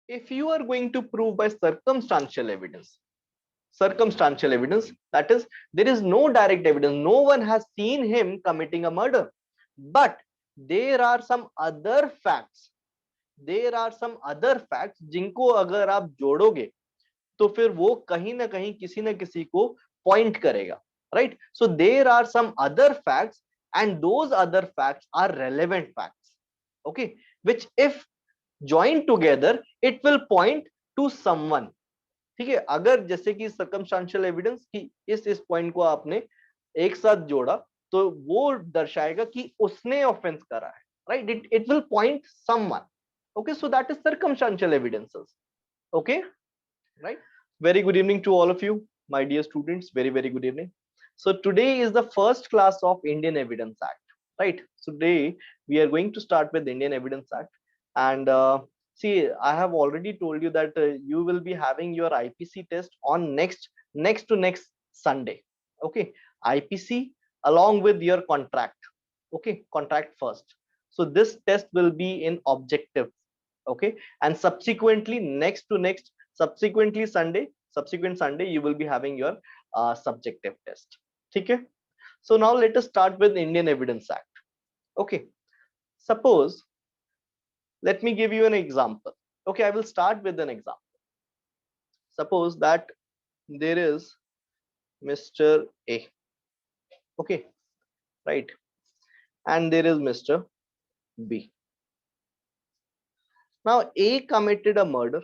if you are going to prove by circumstantial evidence, that is, there is no direct evidence, no one has seen him committing a murder, but there are some other facts, जिनको अगर आप जोड़ोगे तो फिर वो कहीं ना कहीं किसी ना किसी को पॉइंट करेगा, right? So there are some other facts and those other facts are relevant facts, okay, which if joined together it will point to someone. ठीक है, अगर जैसे कि सर्कमस्टांशियल एविडेंस की इस पॉइंट को आपने एक साथ जोड़ा तो वो दर्शाएगा कि उसने ऑफेंस करा है, right? It will point someone, okay, so that is circumstantial evidences, okay, right? Very good evening to all of you, my dear students. Very good evening. So today is the first class of Indian Evidence Act, right? So today we are going to start with Indian Evidence Act, and see, I have already told you that you will be having your IPC test on next to next Sunday, okay? IPC along with your contract, okay, contract first. So this test will be in objective, okay, and subsequently next to next subsequent Sunday you will be having your subjective test. Okay, so now let us start with Indian Evidence Act. Okay, suppose, let me give you an example. Okay, I will start with an example. Suppose that there is Mr. A, okay, right, and there is Mr. B. Now A committed a murder.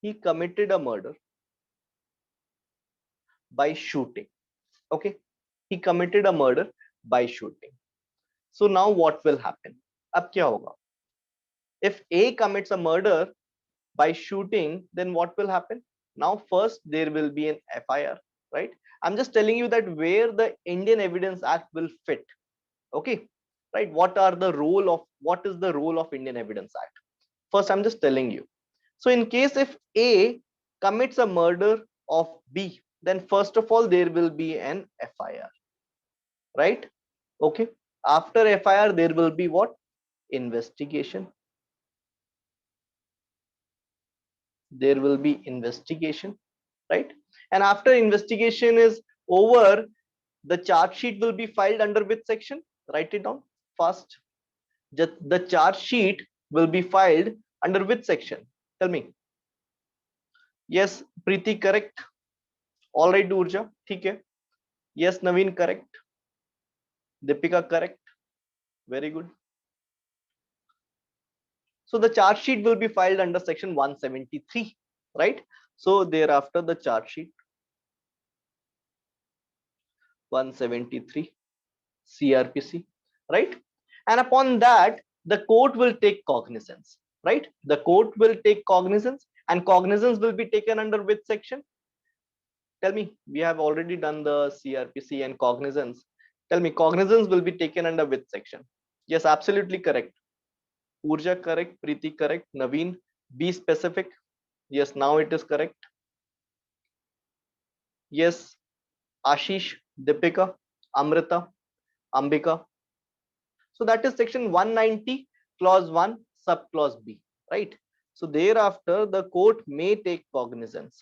He committed a murder by shooting. Okay, he committed a murder by shooting. So now what will happen? अब क्या होगा? If A commits a murder by shooting, then what will happen? Now first there will be an FIR, right? I'm just telling you that where the Indian Evidence Act will fit. Okay, right? What is the role of Indian Evidence Act? First, I'm just telling you. So in case if A commits a murder of B, then first of all there will be an FIR, right? Okay, after FIR there will be what? Investigation. There will be investigation, right? And after investigation is over, the charge sheet will be filed under which section? Write it down fast. The charge sheet will be filed under which section? Tell me. Yes, Preeti, correct. All right, Urja, ठीक है. Yes, Naveen, correct. Deepika, correct. Very good. So the charge sheet will be filed under section 173, right? So thereafter the charge sheet 173 CRPC, right? And upon that the court will take cognizance, right? The court will take cognizance, and cognizance will be taken under which section? Tell me, we have already done the CRPC and cognizance. Tell me, cognizance will be taken under which section? Yes, absolutely correct. Urja correct, Preeti correct, Naveen, be specific. Yes, now it is correct. Yes, Ashish, Deepika, Amrita, Ambika. So that is section 190 clause 1 subclause B, right? So thereafter the court may take cognizance.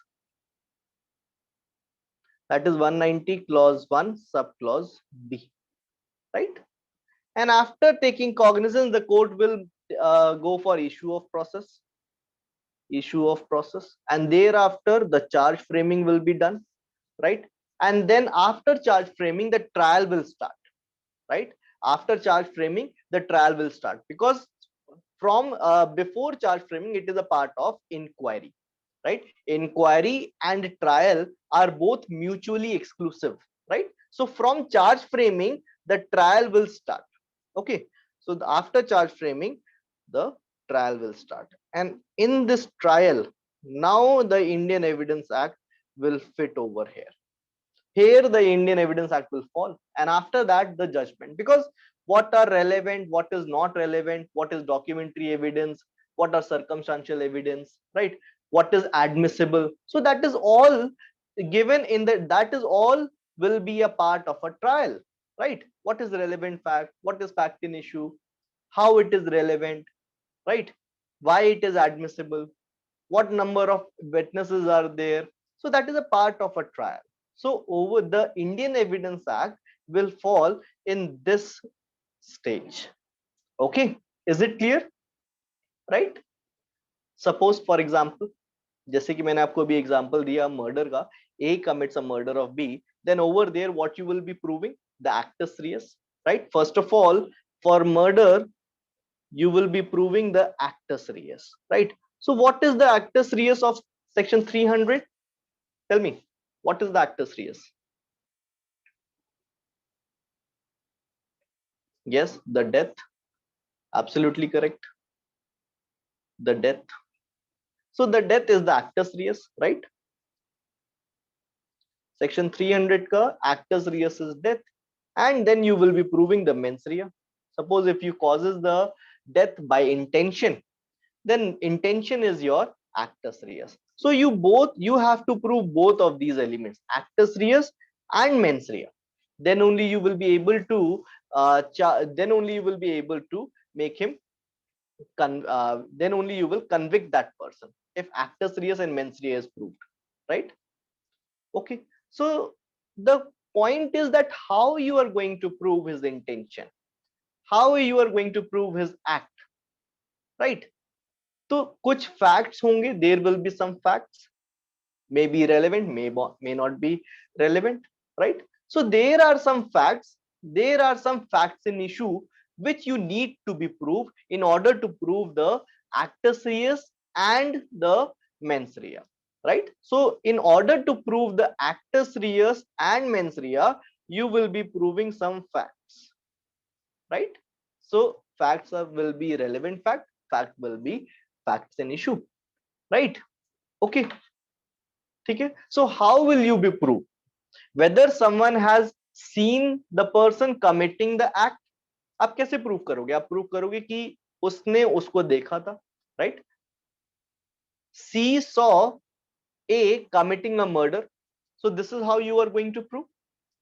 That is 190 clause 1 subclause B, right? And after taking cognizance, the court will go for issue of process, and thereafter the charge framing will be done, right? And then after charge framing the trial will start, right? After charge framing the trial will start, because from before charge framing it is a part of inquiry, right? Inquiry and trial are both mutually exclusive, right? So from charge framing the trial will start. Okay, so after charge framing the trial will start, and in this trial now the Indian Evidence Act will fit over here. Here the Indian Evidence Act will fall, and after that the judgment, because what are relevant, what is not relevant, what is documentary evidence, what are circumstantial evidence, right? What is admissible, so that is all given in that is all will be a part of a trial, right? What is relevant fact, what is fact in issue, how it is relevant, right? Why it is admissible, what number of witnesses are there. So that is a part of a trial. So over the Indian Evidence Act will fall in this stage. Okay, is it clear? Right? Suppose for example, जैसे कि मैंने आपको अभी example दिया murder का, A commits a murder of B, then over there what you will be proving? The actus reus, right? First of all, for murder you will be proving the actus reus, right? So what is the actus reus of section 300? Tell me, what is the actus reus? Yes, the death. Absolutely correct. The death. So the death is the actus reus, right? Section 300 ka actus reus is death, and then you will be proving the mens rea. Suppose if you causes the death by intention, then intention is your actus reus. So you have to prove both of these elements, actus reus and mens rea. Then only you will be able to make him then only you will convict that person if actus reus and mens rea is proved, right? Okay, so the point is that how you are going to prove his intention, how you are going to prove his act, right? तो कुछ facts होंगे, there will be some facts, may be relevant, may not be relevant, right? So there are some facts in issue which you need to be proved in order to prove the actus reus and the mens rea, right? So in order to prove the actus reus and mens rea, you will be proving some facts, right? So will be relevant fact will be facts in issue, right? Okay, okay. So how will you be proved whether someone has seen the person committing the act? आप कैसे prove करोगे? आप prove करोगे कि उसने उसको देखा था, right? C saw A committing a murder, so this is how you are going to prove,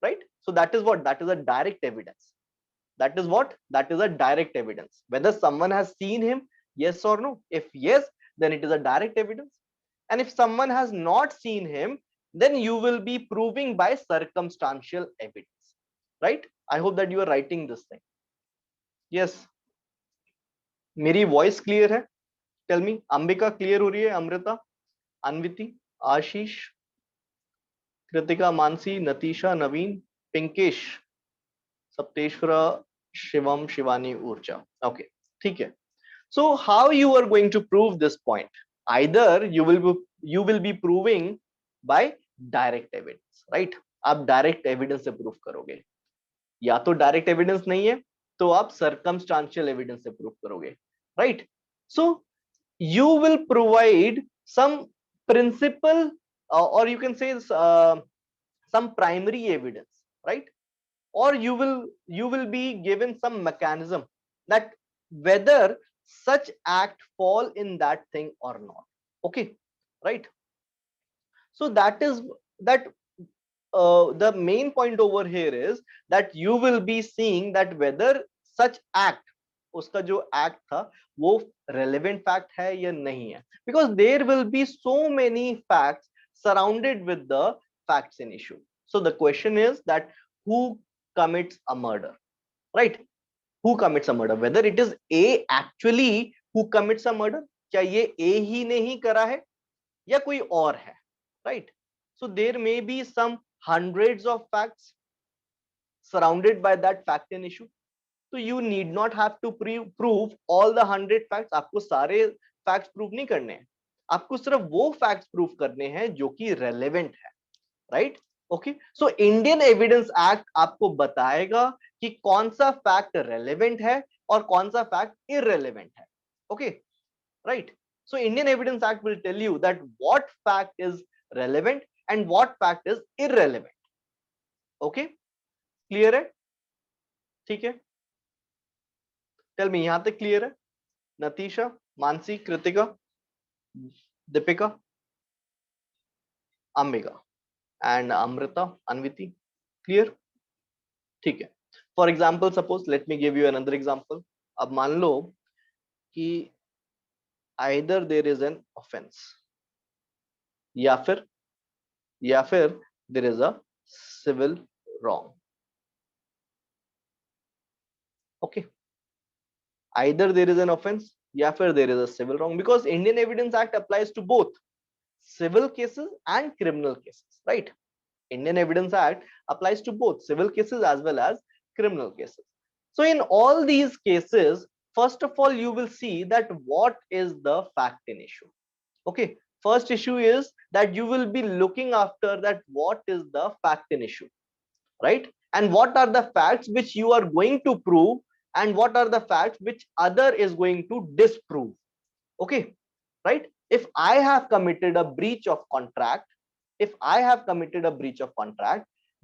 right? So that is what, that is a direct evidence. That is what, that is a direct evidence whether someone has seen him, yes or no. If yes, then it is a direct evidence, and if someone has not seen him, then you will be proving by circumstantial evidence, right? I hope that you are writing this thing. Yes, मेरी voice clear है? Tell me, Ambika clear हो रही है? अमृता, अन्विति, आशीष, कृतिका, मानसी, नतीशा, नवीन, पिंकेश, सप्तेश्वरा, शिवम, शिवानी, ऊर्जा. Okay, ठीक है. So how you are going to prove this point? Either you will be proving by direct evidence, right? आप direct evidence से prove करोगे, या तो direct evidence नहीं है तो आप circumstantial evidence से prove करोगे, right? So you will provide some principle, or you can say some primary evidence, right? Or you will be given some mechanism that whether such act fall in that thing or not. Okay, right? So that is that the main point over here is that you will be seeing that whether such act, उसका जो act था वो relevant fact है या नहीं है, because there will be so many facts surrounded with the facts in issue. So the question is that who commits a murder, right? Who commits a murder, whether it is A actually who commits a murder, क्या ये A ही नहीं करा है या कोई और है, right? So there may be some hundreds of facts surrounded by that fact in issue. So you need not have to prove all the 100 facts. आपको सारे facts prove नहीं करने हैं, आपको सिर्फ वो facts prove करने हैं जो कि relevant है, right? Okay, so Indian Evidence Act आपको बताएगा कि कौन सा fact relevant है और कौन सा fact irrelevant है. Okay, right? So Indian Evidence Act will tell you that what fact is relevant and what fact is irrelevant. Okay, clear है? ठीक है, टेल मी, यहां तक क्लियर है? नतीशा, मानसी, कृतिका, दीपिका, अंबिका एंड अमृता, अन्विति, क्लियर? ठीक है. For example, suppose let me give you another example. अब मान लो कि either there is an offense या फिर there is a civil wrong. Okay, either there is an offense या फिर there is a civil wrong, because Indian Evidence Act applies to both civil cases and criminal cases, right? Indian Evidence Act applies to both civil cases as well as criminal cases. So in all these cases, first of all, you will see that what is the fact in issue. Okay, first issue is that you will be looking after that what is the fact in issue, right? And what are the facts which you are going to prove, and what are the facts which other is going to disprove. Okay, right? If I have committed a breach of contract,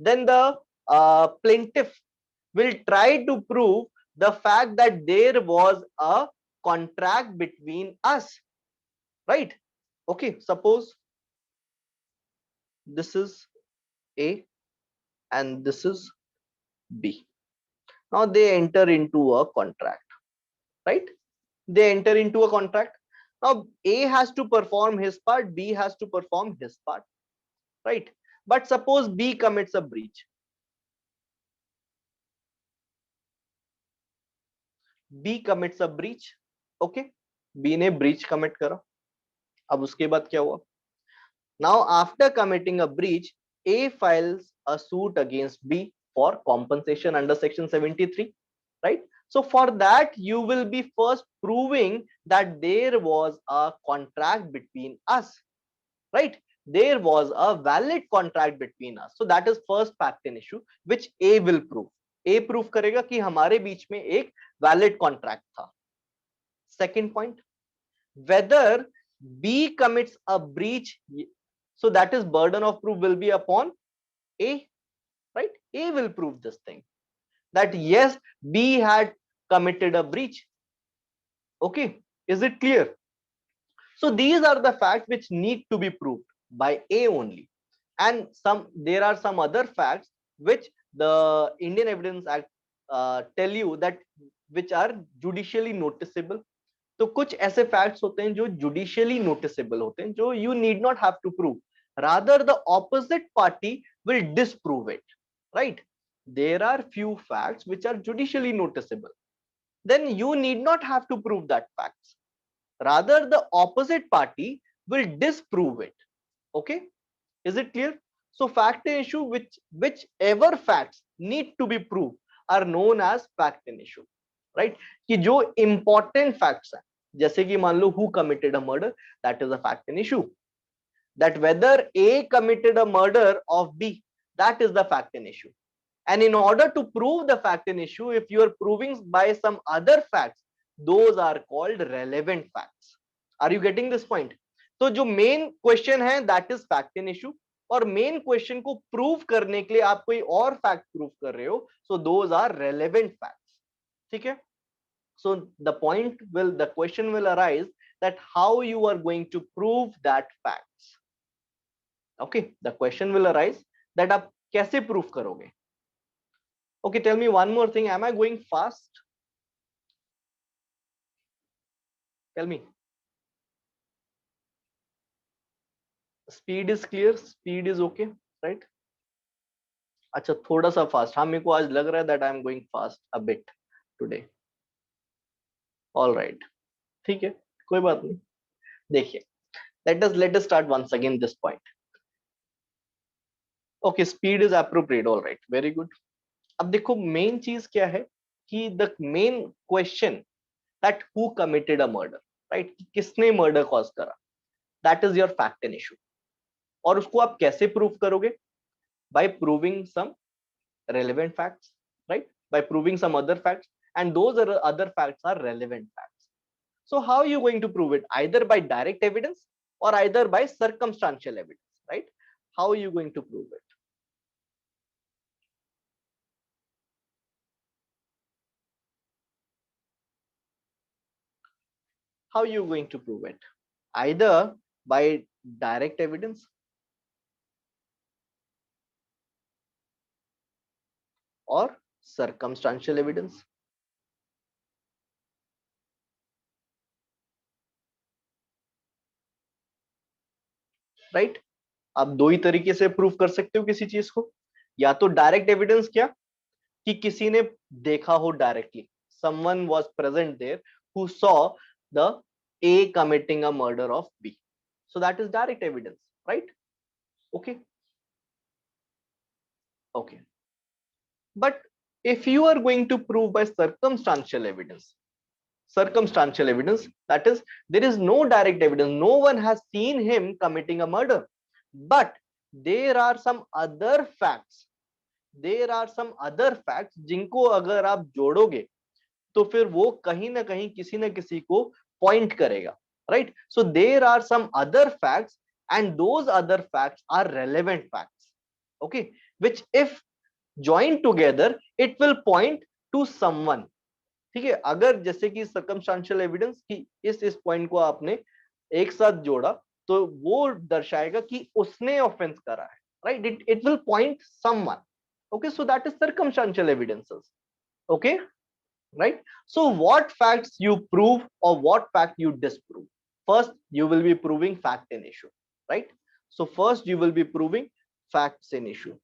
then the plaintiff will try to prove the fact that there was a contract between us, right? Okay, suppose this is A and this is B. Now they enter into a contract, right? They enter into a contract. Now A has to perform his part, B has to perform his part, right? But suppose B commits a breach. B commits a breach. Okay, B ने breach commit करा. अब उसके बाद क्या हुआ? Now after committing a breach, A files a suit against B for compensation under section 73, right? So for that, you will be first proving that there was a contract between us, right? There was a valid contract between us. So that is first fact in issue which A will prove. A prove करेगा कि हमारे बीच में एक valid contract था. Second point, whether B commits a breach, so that is burden of proof will be upon A, right? A will prove this thing that yes, B had committed a breach. Okay, is it clear? So these are the facts which need to be proved by A only, and there are some other facts which the Indian Evidence Act tell you that which are judicially noticeable. तो कुछ ऐसे facts होते हैं जो judicially noticeable होते हैं, जो you need not have to prove, rather the opposite party will disprove it, right? There are few facts which are judicially noticeable, then you need not have to prove that facts, rather the opposite party will disprove it. Okay, is it clear? So fact in issue whichever facts need to be proved are known as fact in issue, right? कि जो important facts हैं, जैसे कि मान लो who committed a murder, that is a fact in issue. That whether A committed a murder of B, that is the fact in issue. And in order to prove the fact in issue, if you are proving by some other facts, those are called relevant facts. Are you getting this point? तो जो main question है that is fact in issue, और main question को prove करने के लिए आप कोई और फैक्ट प्रूव कर रहे हो, so those are relevant facts. ठीक है? So the question will arise that how you are going to prove that facts. Okay, the question will arise that आप कैसे prove करोगे? Okay, tell me one more thing. Am I going fast? Tell me. Speed is clear. Speed is okay, right? अच्छा, थोड़ा सा fast. हाँ, मेरे को आज लग रहा है that I am going fast a bit today. All right. ठीक है, कोई बात नहीं. देखिए, let us start once again this point. Okay, speed is appropriate. All right, very good. अब देखो मेन चीज क्या है कि the main question that who committed a murder, right? किसने मर्डर कॉज करा, that is your fact and issue. और उसको आप कैसे प्रूव करोगे? Bye proving some relevant facts, right? By proving some other facts, and those other facts are relevant facts. So how are you going to prove it? Either by direct evidence or either by circumstantial evidence, right? How are you going to prove it? How are you going to prove it? Either by direct evidence or circumstantial evidence. Right. आप दो ही तरीके से prove कर सकते हो किसी चीज को, या तो डायरेक्ट एविडेंस, क्या कि किसी ने देखा हो directly, someone was present there who saw the A committing a murder of B, so that is direct evidence, right? Okay. Okay, but if you are going to prove by circumstantial evidence, that is, there is no direct evidence, no one has seen him committing a murder, but there are some other facts, जिनको अगर आप जोड़ोगे तो फिर वो कहीं ना कहीं किसी ना किसी को पॉइंट करेगा, right? So there are some other facts and those other facts are relevant facts, okay, which if joined together it will point to someone. ठीक है, अगर जैसे कि सर्कमस्टांशियल एविडेंस की इस पॉइंट को आपने एक साथ जोड़ा तो वो दर्शाएगा कि उसने ऑफेंस करा है, right? It will point someone, okay, so that is circumstantial evidences, okay, right? So what facts you prove or what fact you disprove? First you will be proving fact in issue, right? So first you will be proving facts in issue,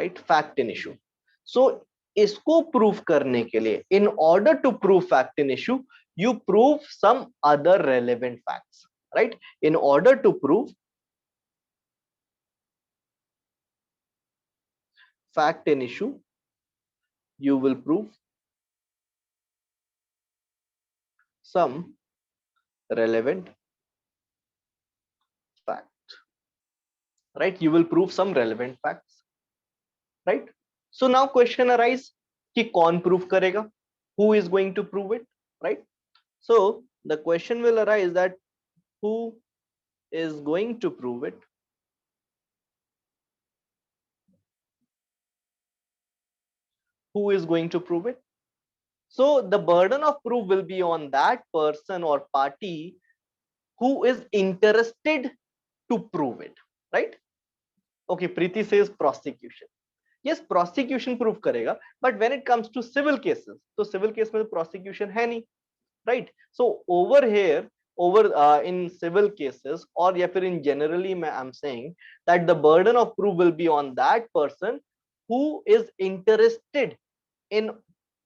right? Fact in issue. So इसको prove करने के लिए, in order to prove fact in issue, you prove some other relevant facts, right? In order to prove fact in issue, you will prove some relevant fact, right? You will prove some relevant facts, right? So now question arise कि कौन prove करेगा, who is going to prove it, right? So the question will arise that who is going to prove it, who is going to prove it? So the burden of proof will be on that person or party who is interested to prove it, right? Okay, Preeti says prosecution. Yes, prosecution proof करेगा, but when it comes to civil cases, तो civil case में तो prosecution है नहीं, right? So over here, over in civil cases or या फिर in generally I'm saying that the burden of proof will be on that person who is interested in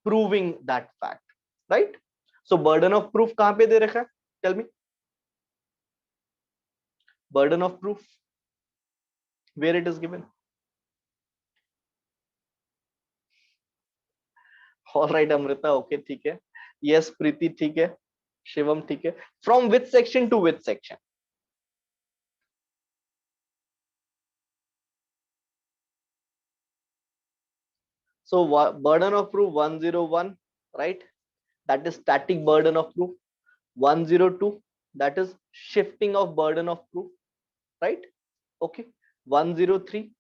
proving that fact, right? So burden of proof कहाँ पे दे रखा है? Tell me. Burden of proof, where it is given? All right, Amrita, okay, ठीक है. Yes, Preeti, ठीक है. Shivam, ठीक है. From which section to which section? So burden of proof 101, right? That is static burden of proof. 102, that is shifting of burden of proof, right? Okay. 103,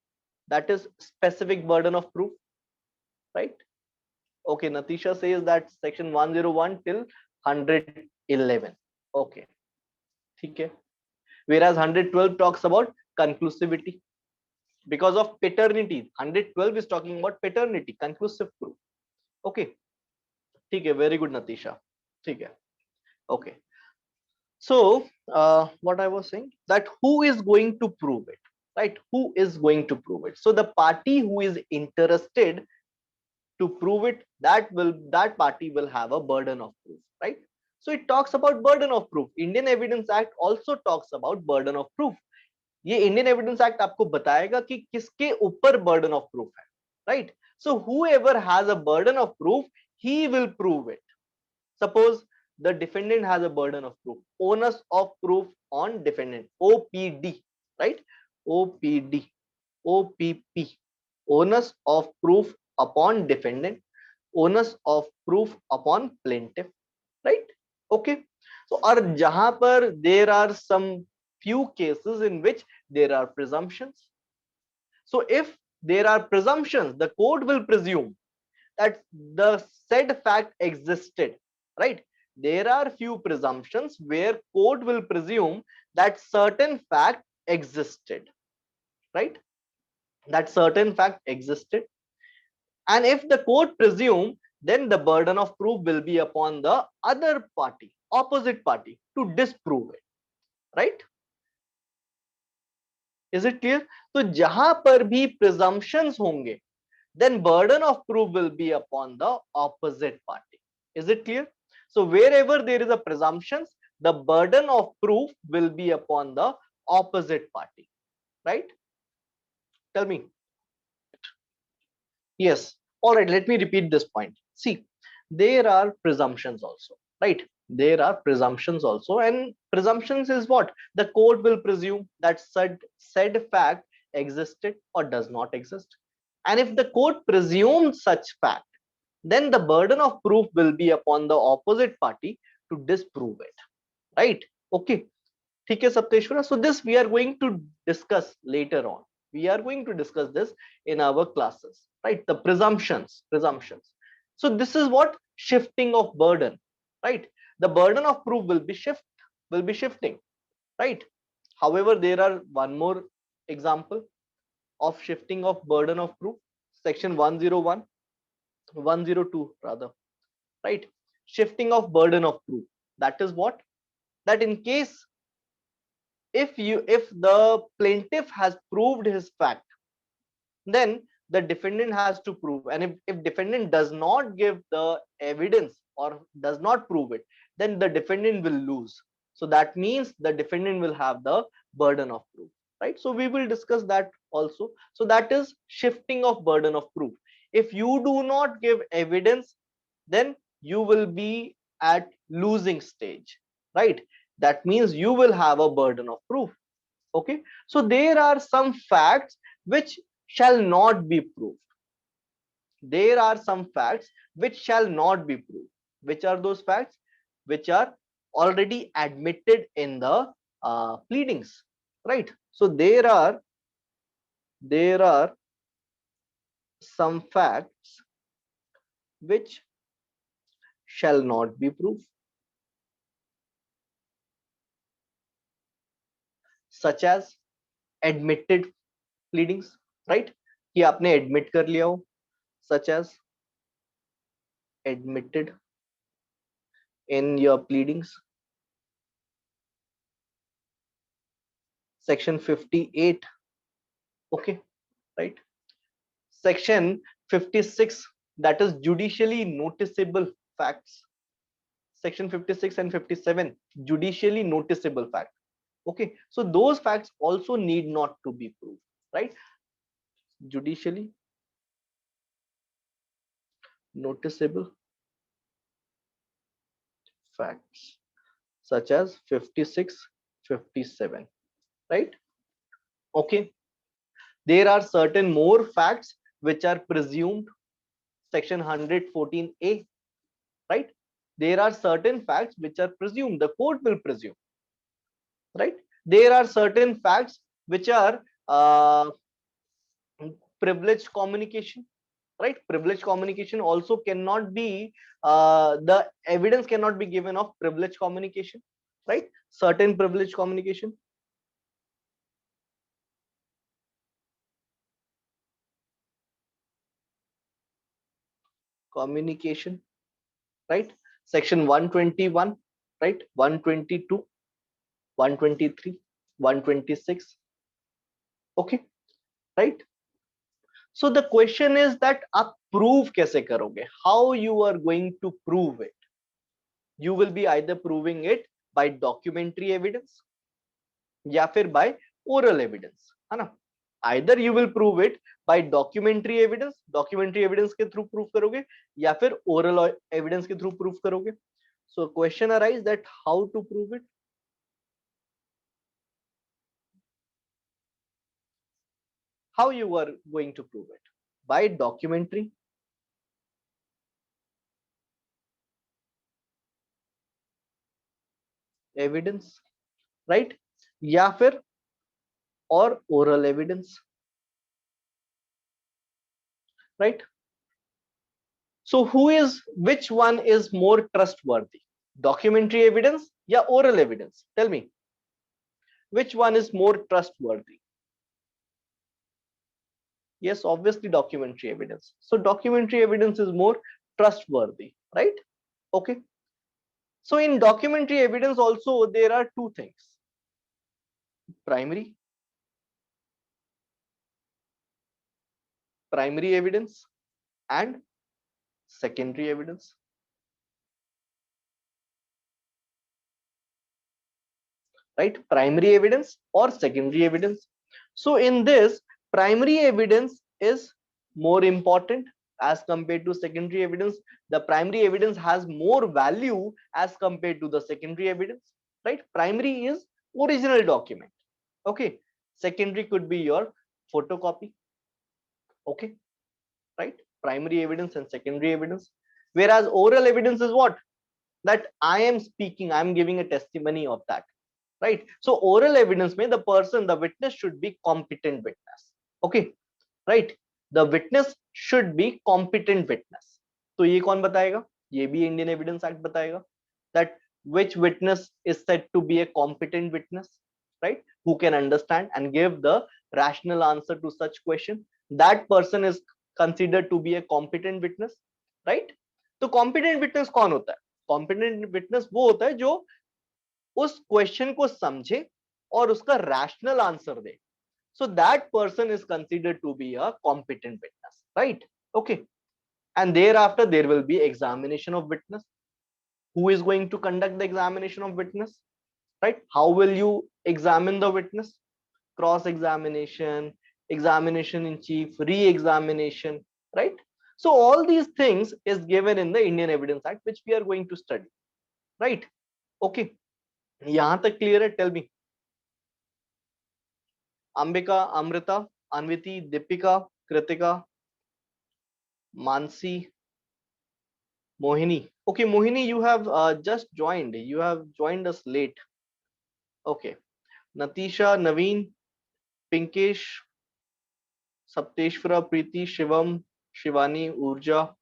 that is specific burden of proof, right? Okay, Natisha says that section 101 till 111. Okay, ठीक है. Whereas 112 talks about conclusivity because of paternity. 112 is talking about paternity, conclusive proof. Okay, ठीक है, very good Natisha. ठीक है. Okay. So what I was saying, that who is going to prove it, right? Who is going to prove it? So the party who is interested to prove it, that party will have a burden of proof, right? So it talks about burden of proof. Indian Evidence Act also talks about burden of proof. ये Indian evidence act आपको बताएगा कि किसके ऊपर burden of proof है, right? So whoever has a burden of proof, he will prove it. Suppose the defendant has a burden of proof, onus of proof on defendant, OPD, right? OPD, OPP, onus of proof upon defendant, onus of proof upon plaintiff, right? Okay. So और जहां पर there are some few cases in which there are presumptions. So if there are presumptions, the court will presume that the said fact existed, right? There are few presumptions where court will presume that certain fact existed, right? That certain fact existed. And if the court presume, then the burden of proof will be upon the other party opposite party to disprove it, right? Is it clear? तो जहां पर भी presumptions होंगे, then burden of proof will be upon the opposite party. Is it clear? So wherever there is a presumptions, the burden of proof will be upon the opposite party, right? Tell me. Yes. All right, let me repeat this point. See, there are presumptions also, right? There are presumptions also, and presumptions is what? The court will presume that said fact existed or does not exist. And if the court presumes such fact, then the burden of proof will be upon the opposite party to disprove it, right? Okay. ठीक है सप्तेश्वरा. So this we are going to discuss later on. We are going to discuss this in our classes, right? The presumptions. So this is what shifting of burden, right? The burden of proof will be shifting, right? However, there are one more example of shifting of burden of proof. Section 101, 102 rather, right? Shifting of burden of proof. That is what? That in case if the plaintiff has proved his fact, then the defendant has to prove, and if defendant does not give the evidence or does not prove it, then the defendant will lose. So that means the defendant will have the burden of proof, right? So we will discuss that also. So that is shifting of burden of proof. If you do not give evidence, then you will be at losing stage, right? That means you will have a burden of proof. Okay, so there are some facts which shall not be proved. There are some facts which shall not be proved. Which are those facts? Which are already admitted in the pleadings, right? So there are some facts which shall not be proved, such as admitted pleadings, right? कि आपने admit कर लिया हो, such as admitted in your pleadings. Section 58. Okay, right? Section 56, that is judicially noticeable facts. Section 56 and 57, judicially noticeable fact. Okay, so those facts also need not to be proved, right? Judicially noticeable facts such as 56, 57, right? Okay, there are certain more facts which are presumed. Section 114A, right? There are certain facts which are presumed, the court will presume, right? There are certain facts which are privileged communication, right? Privileged communication also cannot be the evidence cannot be given of privileged communication, right? Certain privileged communication. Communication, right? Section 121, right? 122, 123, 126. Okay, right? So the question is that आप prove कैसे करोगे? How you are going to prove it? You will be either proving it by documentary evidence या फिर by oral evidence, है ना? Either you will prove it by documentary evidence के through prove करोगे या फिर oral evidence के through prove करोगे. So question arise that how to prove it? How you are going to prove it? By documentary, evidence, right? या फिर or oral evidence, right? So which one is more trustworthy? Documentary evidence या oral evidence? Tell me, which one is more trustworthy? Yes, obviously documentary evidence. So documentary evidence is more trustworthy, right? Okay. So in documentary evidence also there are two things: primary evidence and secondary evidence. Right? Primary evidence or secondary evidence. So in this, primary evidence is more important as compared to secondary evidence. The primary evidence has more value as compared to the secondary evidence. Right? Primary is original document. Okay. Secondary could be your photocopy. Okay. Right? Primary evidence and secondary evidence. Whereas oral evidence is what? That I am speaking, I am giving a testimony of that. Right? So oral evidence में the person, the witness should be competent witness. Okay. Right? The witness should be competent witness. तो ये कौन बताएगा? ये भी Indian evidence act बताएगा. That which witness is said to be a competent witness, right? Who can understand and give the rational answer to such question. That person is considered to be a competent witness, right? तो competent witness कौन होता है? Competent witness वो होता है जो उस question को समझे और उसका rational answer they. So that person is considered to be a competent witness, right? Okay. And thereafter there will be examination of witness. Who is going to conduct the examination of witness? Right? How will you examine the witness? Cross examination, examination in chief, re-examination, right? So all these things is given in the Indian Evidence Act, which we are going to study, right? Okay. यहाँ तक clear है? Tell me. Ambika, Amrita, Anviti, Deepika, Kritika, Mansi, Mohini. Okay, Mohini, you have just joined. You have joined us late. Okay. Natisha, Naveen, Pinkesh, Sapteshwara, Preeti, Shivam, Shivani, Urja.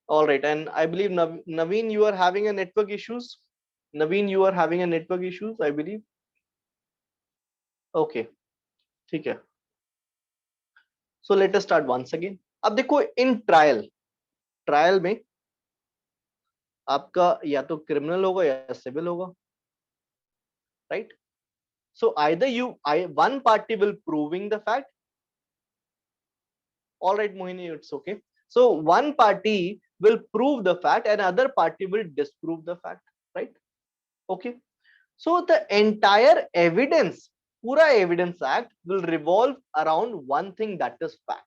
All right. And I believe Naveen, you are having a network issues. Naveen, you are having a network issues, I believe. Okay. ठीक है. So let us start once again. अब देखो in trial में आपका या तो criminal होगा या सिविल होगा, right? So either one party will proving the fact. All right, Mohini, it's okay. So one party will prove the fact and other party will disprove the fact, right? Okay. So the entire evidence, pura evidence act will revolve around one thing, that is fact.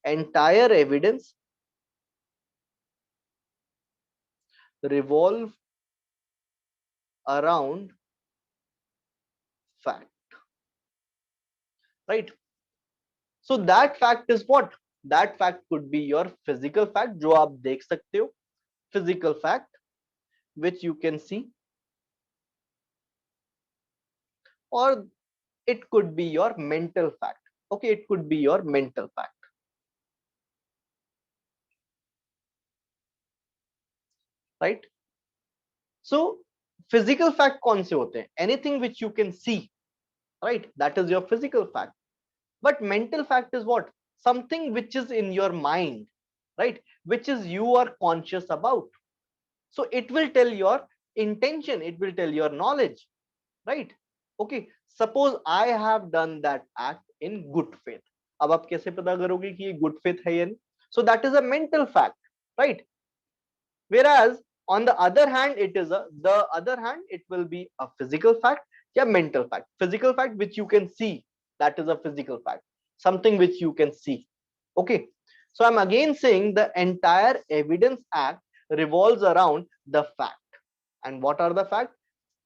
Entire evidence revolve around fact, right? So that fact is what? That fact could be your physical fact, जो आप देख सकते हो, physical fact which you can see, or it could be your mental fact. Okay, it could be your mental fact, right? So physical fact कौन से होते हैं? Anything which you can see, right? That is your physical fact. But mental fact is what? Something which is in your mind, right? Which is you are conscious about. So it will tell your intention, it will tell your knowledge, right? Okay, suppose I have done that act in good faith. अब आप कैसे पता करोगे कि ये good faith है या नहीं? So that is a mental fact, right? Whereas on the other hand, it will be a physical fact, yeah, mental fact. Physical fact which you can see, that is a physical fact, something which you can see. Okay, so I'm again saying the entire evidence act revolves around the fact. And what are the fact?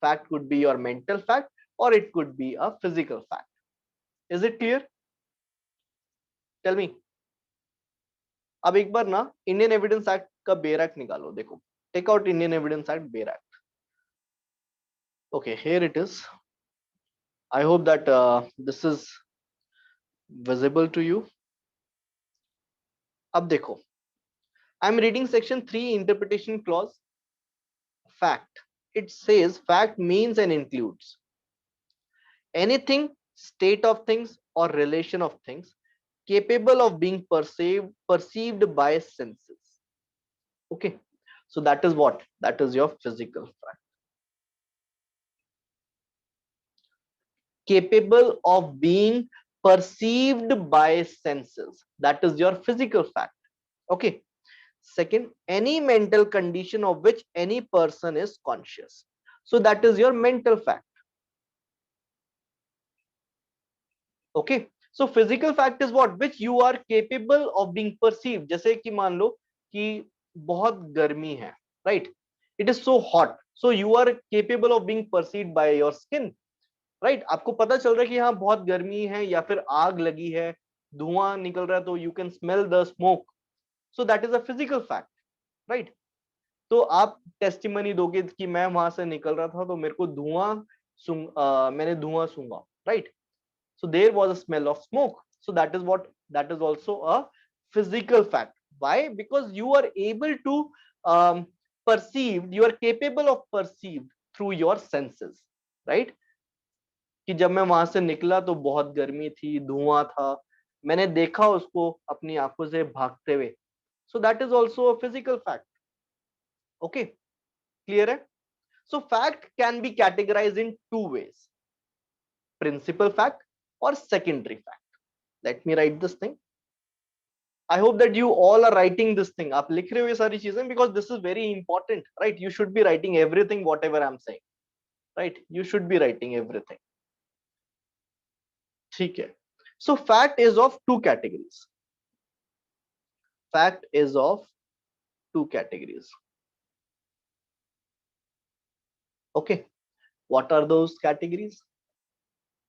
Fact could be your mental fact or it could be a physical fact. Is it clear? Tell me. अब एक बार ना Indian evidence act का bare act निकालो. देखो, take out Indian evidence act bare act. Okay, here it is. I hope that this is visible to you. अब देखो, I'm reading section 3 interpretation clause. Fact. It says fact means and includes anything, state of things or relation of things capable of being perceived by senses. Okay, So that is what? That is your physical fact. Capable of being perceived by senses. That is your physical fact. Okay. Second, any mental condition of which any person is conscious. So that is your mental fact. Okay. So physical fact is what? Which you are capable of being perceived. जैसे कि मान लो कि बहुत गर्मी है, right? It is so hot. So you are capable of being perceived by your skin. Right आपको पता चल रहा है कि यहाँ बहुत गर्मी है या फिर आग लगी है, धुआं निकल रहा है, तो you can smell the smoke. So that is a physical fact. Right. तो आप टेस्टिमनी दोगे कि मैं वहां से निकल रहा था तो मेरे को मैंने धुआं सूंघा. Right. So there was a smell of smoke. So that is what, that is also a physical fact. Why? Because you are able to perceived, you are capable of perceived through your senses. Right. कि जब मैं वहां से निकला तो बहुत गर्मी थी, धुआं था, मैंने देखा उसको अपनी आंखों से भागते हुए. So that is also a physical fact. Okay, clear है? So fact can be categorize in two ways, principal fact और secondary fact. Let me write this thing. I hope that you all are writing this thing. आप लिख रहे हो ये सारी चीजें, because this is very important. Right, you should be writing everything whatever I am saying. Right, you should be writing everything. ठीक है. So fact is of two categories. Fact is of two categories. Okay, what are those categories?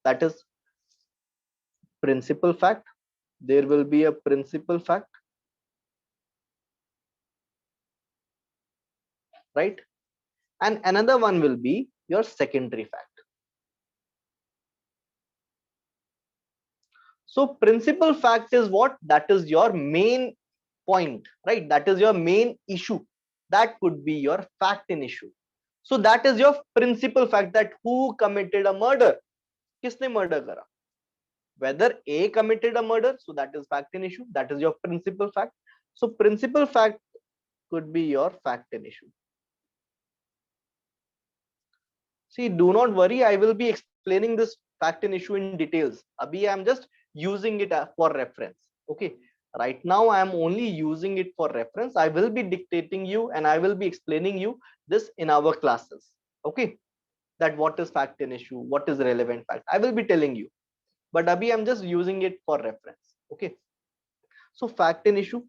That is principal fact. There will be a principal fact, right? And another one will be your secondary fact. So principal fact is what? That is your main point, right? That is your main issue. That could be your fact in issue. So that is your principal fact, that who committed a murder. किसने murder करा? Whether A committed a murder, so that is fact in issue. That is your principal fact. So principal fact could be your fact in issue. See, do not worry, I will be explaining this fact and issue in details. Abhi I am just using it for reference. Okay. Right now I am only using it for reference. I will be dictating you and I will be explaining you this in our classes. Okay. That what is fact and issue, what is relevant fact, I will be telling you. But abhi I'm just using it for reference. Okay. So fact and issue,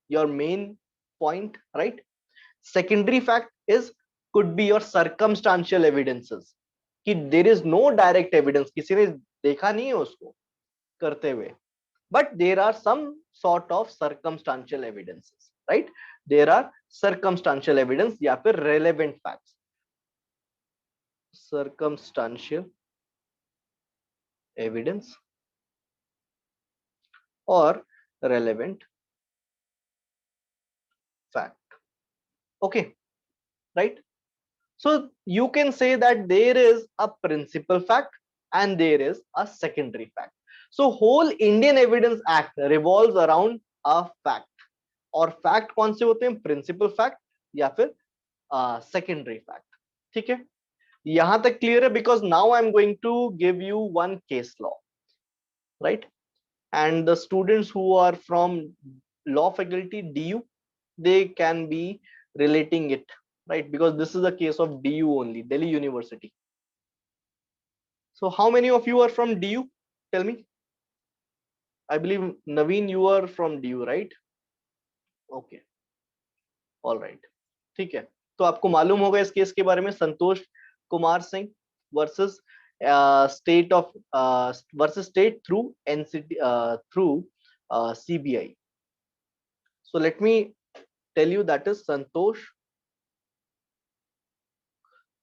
your main point, right? Secondary fact is could be your circumstantial evidences कि there is no direct evidence, किसी ने देखा नहीं है उसको करते हुए, but there are some sort of circumstantial evidences, right? There are circumstantial evidence या फिर relevant facts. Circumstantial evidence or relevant fact. Okay, right? So you can say that there is a principal fact and there is a secondary fact. So whole Indian Evidence Act revolves around a fact. और fact कौन से होते हैं? Principle fact या फिर secondary fact. ठीक है, यहां तक क्लियर है? Because now I am going to give you one case law, right? And the students who are from law faculty DU, they can be relating it, right? Because this is a case of DU only, Delhi University. So how many of you are from DU? Tell me. I believe Naveen, you are from DU, right? Okay, all right. ठीक है, तो आपको मालूम होगा इस case के बारे में, Santosh Kumar Singh versus state of versus state through NCT through CBI. So let me tell you, that is Santosh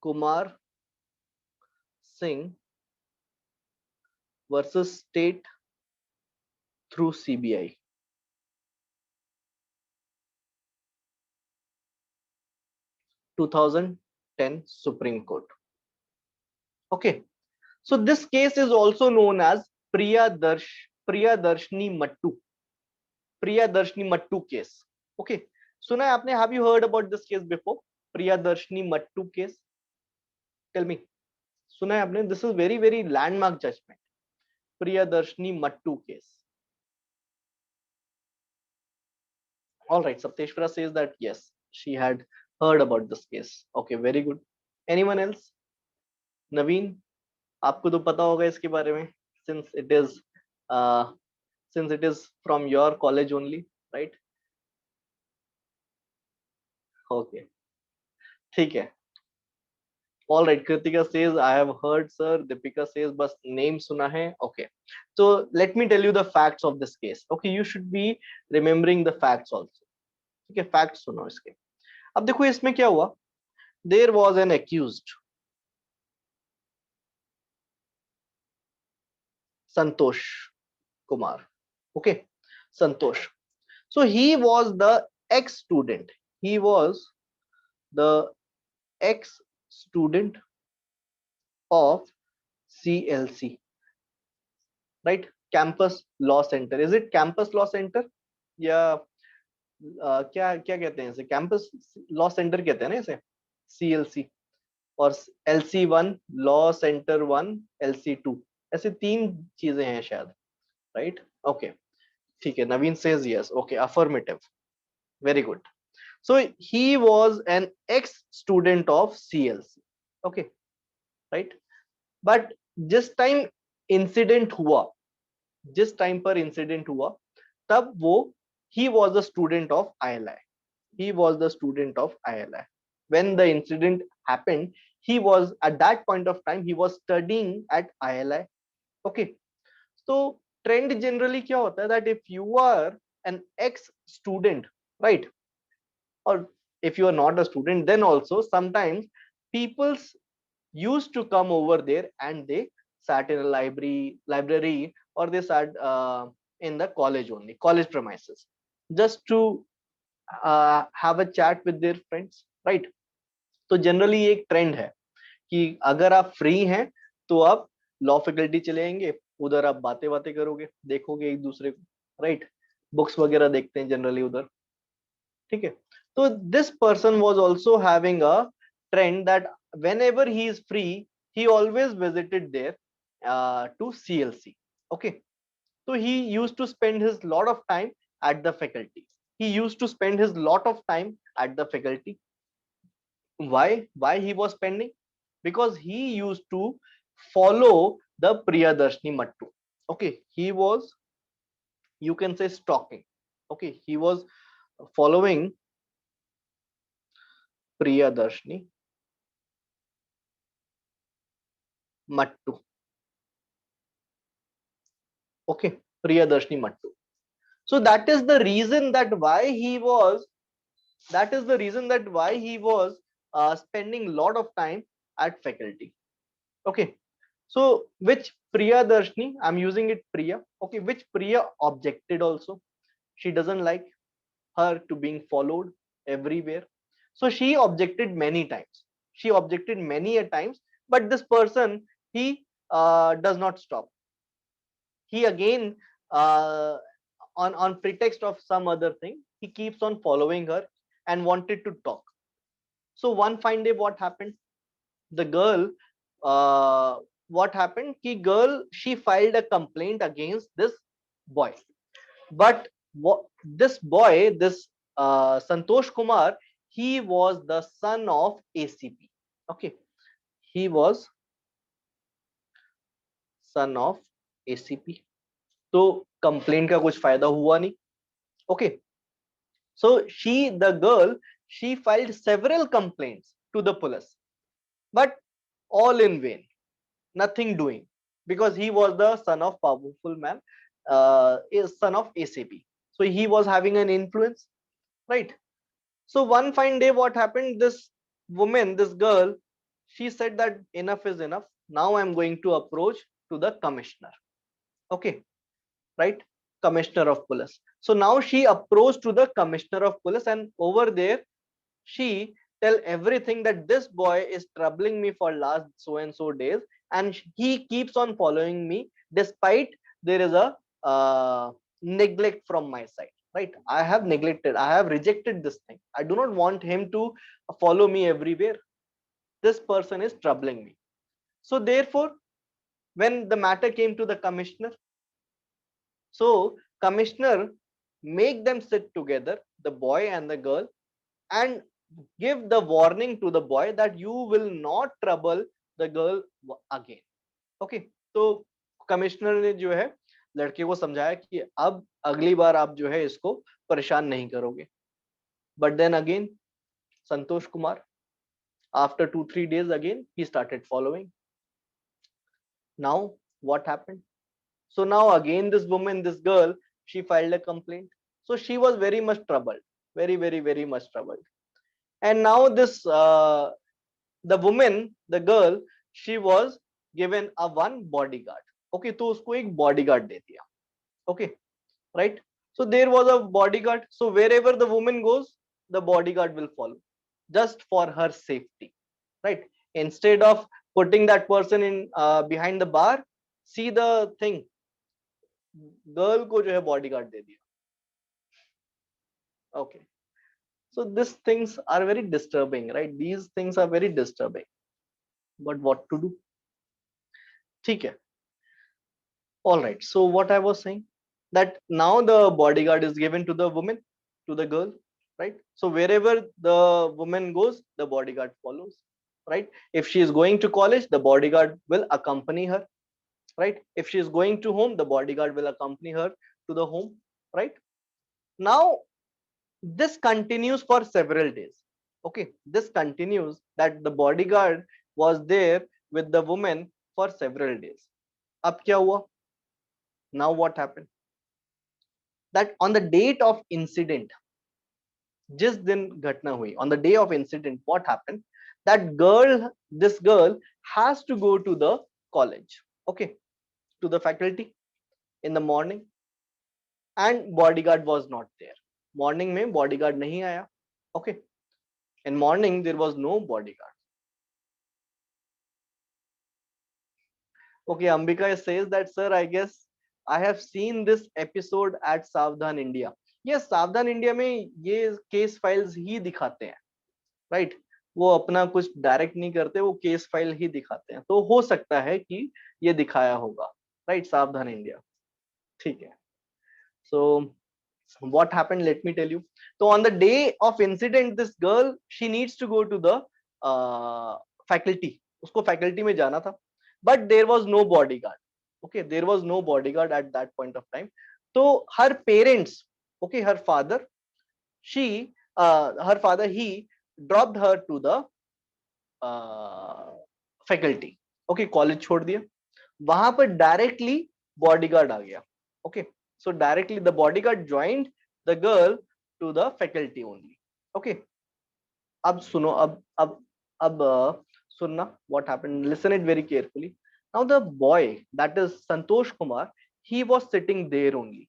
Kumar Singh versus state through CBI. 2010 Supreme Court. Okay, so this case is also known as Priyadarshini Mattu case. Okay, सुना है आपने? Have you heard about this case before? Priyadarshini Mattoo case, tell me, सुना है आपने? This is very very landmark judgment, Priyadarshini Mattoo case. All right, Sapteshwara says that yes, she had heard about this case. Okay, very good. Anyone else? Naveen, आपको तो पता होगा इसके बारे में, since it is uh, since it is from your college only, right? Okay, ठीक है. All right, Kritika says I have heard, sir. Deepika says बस name सुना है. Okay, so let me tell you the facts of this case. Okay, you should be remembering the facts also. ठीक है, facts सुनो इसके. अब देखो इसमें क्या हुआ. There was an accused, Santosh Kumar. Okay, Santosh. So he was the ex-student. He was the ex-student of CLC, right? Campus Law Center. Is it Campus Law Center? या क्या क्या कहते हैं इसे? कैंपस लॉ सेंटर कहते हैं ना इसे, CLC. और LC1 लॉ सेंटर 1, LC2, ऐसे 3 चीजें हैं शायद, राइट? ओके, ठीक है. Naveen says yes. Okay, affirmative, very good. So he was an ex student of CLC. Okay, right? But जिस टाइम इंसिडेंट हुआ, जिस टाइम पर इंसिडेंट हुआ, तब वो he was a student of ILI. He was the student of ILI. When the incident happened, he was at that point of time he was studying at ILI. Okay, so trend generally क्या होता है, that if you are an ex student, right, or if you are not a student, then also sometimes people used to come over there and they sat in a library, or they sat in the college only, college premises, just to have a chat with their friends, right? तो generally एक trend है कि अगर आप free हैं तो आप law faculty चले जाएंगे, उधर आप बातें बातें करोगे, देखोगे एक दूसरे को, राइट? बुक्स वगैरह देखते हैं जनरली उधर, ठीक है? तो this person was also having a trend that whenever he is free, he always visited there to CLC. Okay, so he used to spend his lot of time at the faculty. He used to spend his lot of time at the faculty. Why he was spending? Because he used to follow the Priyadarshini Mattu. Okay, he was, you can say, stalking. Okay, he was following Priyadarshini Mattu. Okay, Priyadarshini Mattu. So that is the reason that why he was, spending a lot of time at faculty. Okay, so which Priyadarshini, I'm using it Priya. Okay, which Priya objected also. She doesn't like her to being followed everywhere. So she objected many times. She objected many a times, but this person, he does not stop. He again, uh, on pretext of some other thing, he keeps on following her and wanted to talk. So one fine day, what happened? The girl, what happened? Ki girl, she filed a complaint against this boy. But this boy, this Santosh Kumar, he was the son of ACP. Okay, he was son of ACP. तो complaint का कुछ फायदा हुआ नहीं. Okay, so the girl, she filed several complaints to the police, but all in vain, nothing doing, because he was the son of powerful man, is son of ACP, so he was having an influence, right? So one fine day, what happened? This woman, this girl, she said that enough is enough. Now I'm going to approach to the commissioner. Okay, right? Commissioner of police. So now she approached to the commissioner of police, and over there she tell everything, that this boy is troubling me for last so and so days, and he keeps on following me despite there is a neglect from my side. right? I have neglected, I have rejected this thing. I do not want him to follow me everywhere. This person is troubling me. So therefore, when the matter came to the commissioner, so commissioner make them sit together, the boy and the girl, and give the warning to the boy that you will not trouble the girl again. Okay, तो commissioner ने जो है लड़के को समझाया कि अब अगली बार आप जो है इसको परेशान नहीं करोगे. But then again Santosh Kumar, after 2-3 days again he started following. Now what happened? So now again this woman, this girl, she filed a complaint. So she was very much troubled, very much troubled. And now this the woman, the girl, she was given a one bodyguard. Okay, तो उसको एक bodyguard दे दिया. Okay, right? So there was a bodyguard. So wherever the woman goes, the bodyguard will follow, just for her safety, right? Instead of putting that person in behind the bar, see the thing, girl को जो है bodyguard दे दिया. Okay, so these things are very disturbing, right? These things are very disturbing. But what to do? ठीक है. All right. So what I was saying, that now the bodyguard is given to the woman, to the girl, right? So wherever the woman goes, the bodyguard follows, right? If she is going to college, the bodyguard will accompany her, right? If she is going to home, the bodyguard will accompany her to the home, right? Now this continues for several days. Okay, this continues that the bodyguard was there with the woman for several days. अब क्या हुआ? Now what happened? That on the date of incident, जिस दिन घटना हुई, on the day of incident, what happened? That girl, this girl has to go to the college, okay, to the faculty in the morning, and bodyguard was not there. Morning में bodyguard नहीं आया. Okay, in morning there was no bodyguard. Okay, Ambika says that, sir, I guess I have seen this episode at Savdhan India. Yes, Savdhan India में ये case files ही दिखाते हैं, right? वो अपना कुछ डायरेक्ट नहीं करते, वो केस फाइल ही दिखाते हैं. तो हो सकता है कि ये दिखाया होगा, राइट? सावधान इंडिया. ठीक है. So what happened, let me tell you. So on the day of incident, this girl, she needs to go to the faculty. उसको faculty में जाना था, but there was no bodyguard. Okay, there was no bodyguard at that point of time. So her parents, okay, her father, her father, he dropped her to the faculty. Okay, college छोड़ दिया. वहां पर directly bodyguard आ गया. Okay, so directly the bodyguard joined the girl to the faculty only. Okay, अब सुनो, अब सुनना what happened. Listen it very carefully. Now the boy, that is Santosh Kumar, he was sitting there only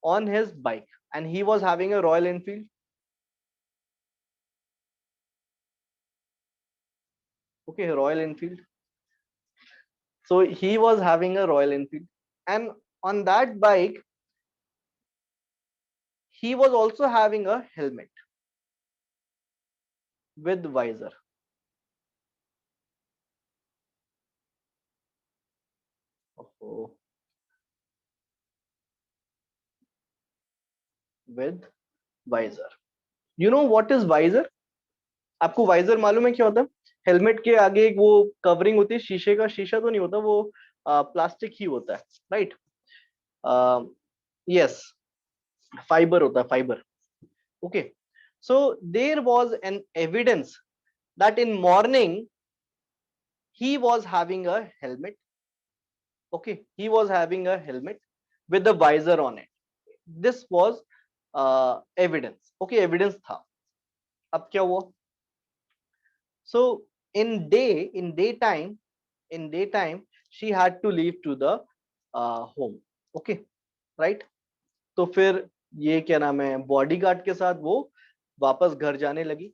on his bike, and he was having a Royal Enfield. Okay, Royal Enfield. So he was having a Royal Enfield, and on that bike he was also having a helmet with visor. Oh, with visor. You know what is visor? आपको visor मालूम है क्या होता है? Helmet के आगे एक वो कवरिंग होती है शीशे का. शीशा तो नहीं होता, वो प्लास्टिक ही होता है, राइट? यस, फाइबर होता है, fibre. Okay, so there was an evidence that in morning he was having a helmet. Okay, he was having a helmet with the visor on it. This was evidence. Okay, evidence था. अब क्या हुआ? So in daytime she had to leave to the home. Okay, right? तो फिर ये क्या नाम है, बॉडीगार्ड के साथ वो वापस घर जाने लगी.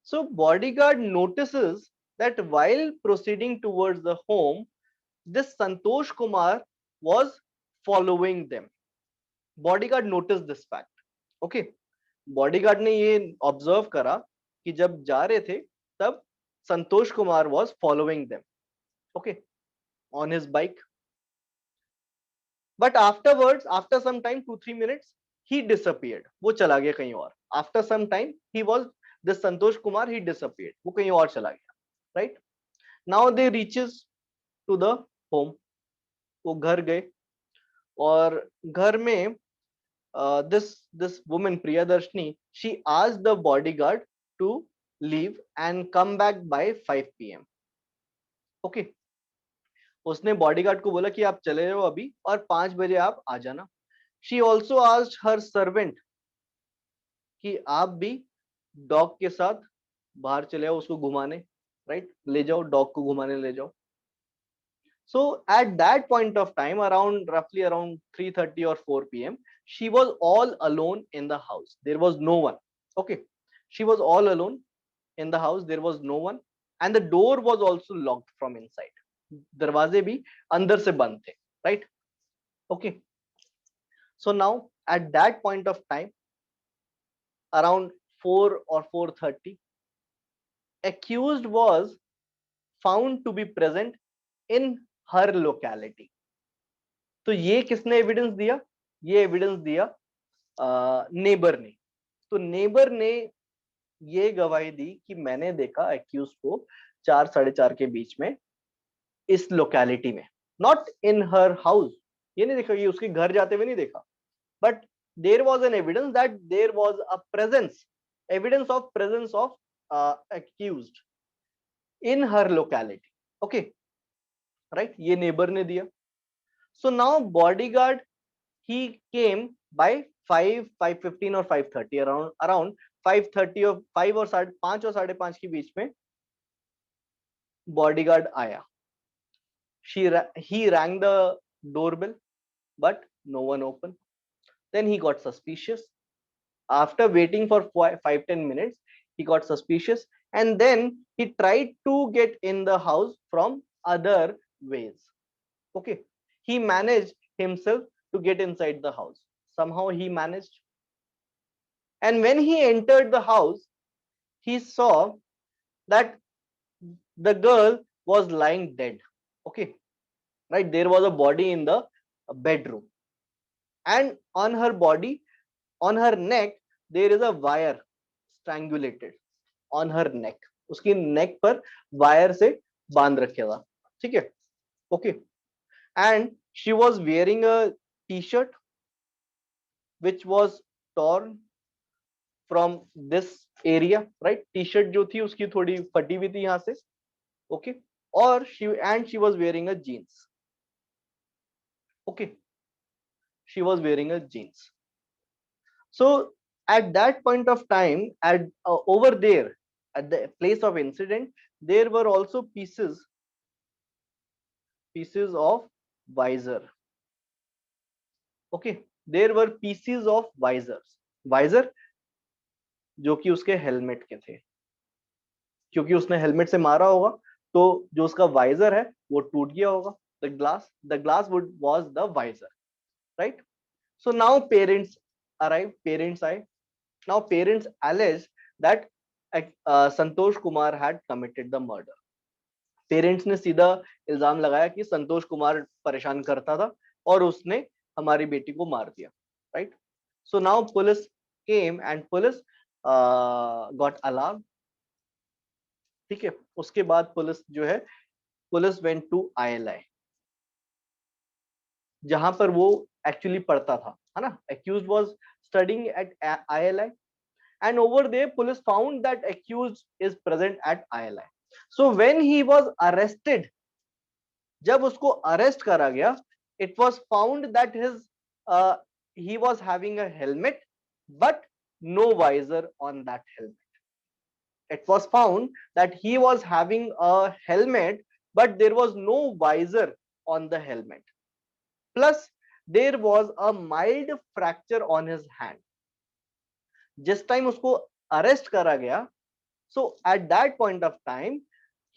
So bodyguard notices that while proceeding towards the home, this Santosh Kumar was following them. Bodyguard notice this fact. Okay, bodyguard ने ये ऑब्जर्व करा कि जब जा रहे थे तब Santosh Kumar was following them, okay, on his bike. But afterwards, after some time, 2-3 minutes, he disappeared. वो चला गया कहीं और. After some time he was, this Santosh Kumar, he disappeared. वो कहीं और चला गया. Right, now they reaches to the home. वो घर गए और घर में this woman Priyadarshini, she asked the bodyguard to leave and come back by 5 p.m. Okay, उसने बॉडीगार्ड को बोला कि आप चले जाओ अभी और 5 बजे आप आ जाना. She also asked her servant कि आप भी डॉग के साथ बाहर चले जाओ उसको घुमाने. राइट, ले जाओ डॉग को घुमाने ले जाओ. So at that point of time, around roughly around 3:30 or 4 p.m., she was all alone in the house. There was no one. Okay, she was all alone in the house. There was no one, and the door was also locked from inside. दरवाजे भी अंदर से बंद थे. Right? Okay. So now at that point of time, around 4 or 4:30, accused was found to be present in her locality. तो ये किसने evidence दिया? ये एविडेंस दिया नेबर ने. तो नेबर ने ये गवाही दी कि मैंने देखा एक्यूज को 4-4:30 के बीच में इस लोकेलिटी में. नॉट इन हर हाउस, ये नहीं देखा, ये उसके घर जाते हुए नहीं देखा. But there was an evidence that there was a presence, evidence of presence of accused in her locality. Okay, right, ये नेबर ने दिया. So now bodyguard, he came by 5:15 or 5:30, around 5:30 or 5 और 5:30 और 5:30 के बीच में बॉडीगार्ड आया. He rang the doorbell, but no one opened. Then he got suspicious. After waiting for 5-10 minutes, he got suspicious, and then he tried to get in the house from other ways. Okay, he managed himself to get inside the house. Somehow he managed. And when he entered the house, he saw that the girl was lying dead. Okay, right? There was a body in the bedroom. And on her body, on her neck, there is a wire strangulated on her neck. उसकी neck पर wire से बांध रखा था. ठीक है? Okay. And she was wearing a t-shirt which was torn from this area, right? T-shirt जो थी उसकी थोड़ी फटी हुई थी यहाँ से. Okay. और she was wearing a jeans. Okay, she was wearing a jeans. So at that point of time, at over there at the place of incident, there were also pieces of visor. Okay, there were pieces of visor जो कि उसके helmet के थे. क्योंकि उसने helmet से मारा होगा तो जो उसका वाइजर है वो टूट गया होगा. the glass was the visor, right? So now parents arrived, parents आए. Now parents alleged that Santosh Kumar had committed the murder. Parents ने सीधा इल्जाम लगाया कि संतोष कुमार परेशान करता था और उसने हमारी बेटी को मार दिया. Right, so now police came and police got alarm. ठीक है, उसके बाद पुलिस जो है, पुलिस वेंट टू ILI जहां पर वो एक्चुअली पढ़ता था, है ना. Accused was studying at ILI and over there police found that accused is present at ILI. So when he was arrested, जब उसको अरेस्ट करा गया, it was found that he was having a helmet but no visor on that helmet. It was found that he was having a helmet but there was no visor on the helmet, plus there was a mild fracture on his hand. जिस time उसको arrest करा गया, so at that point of time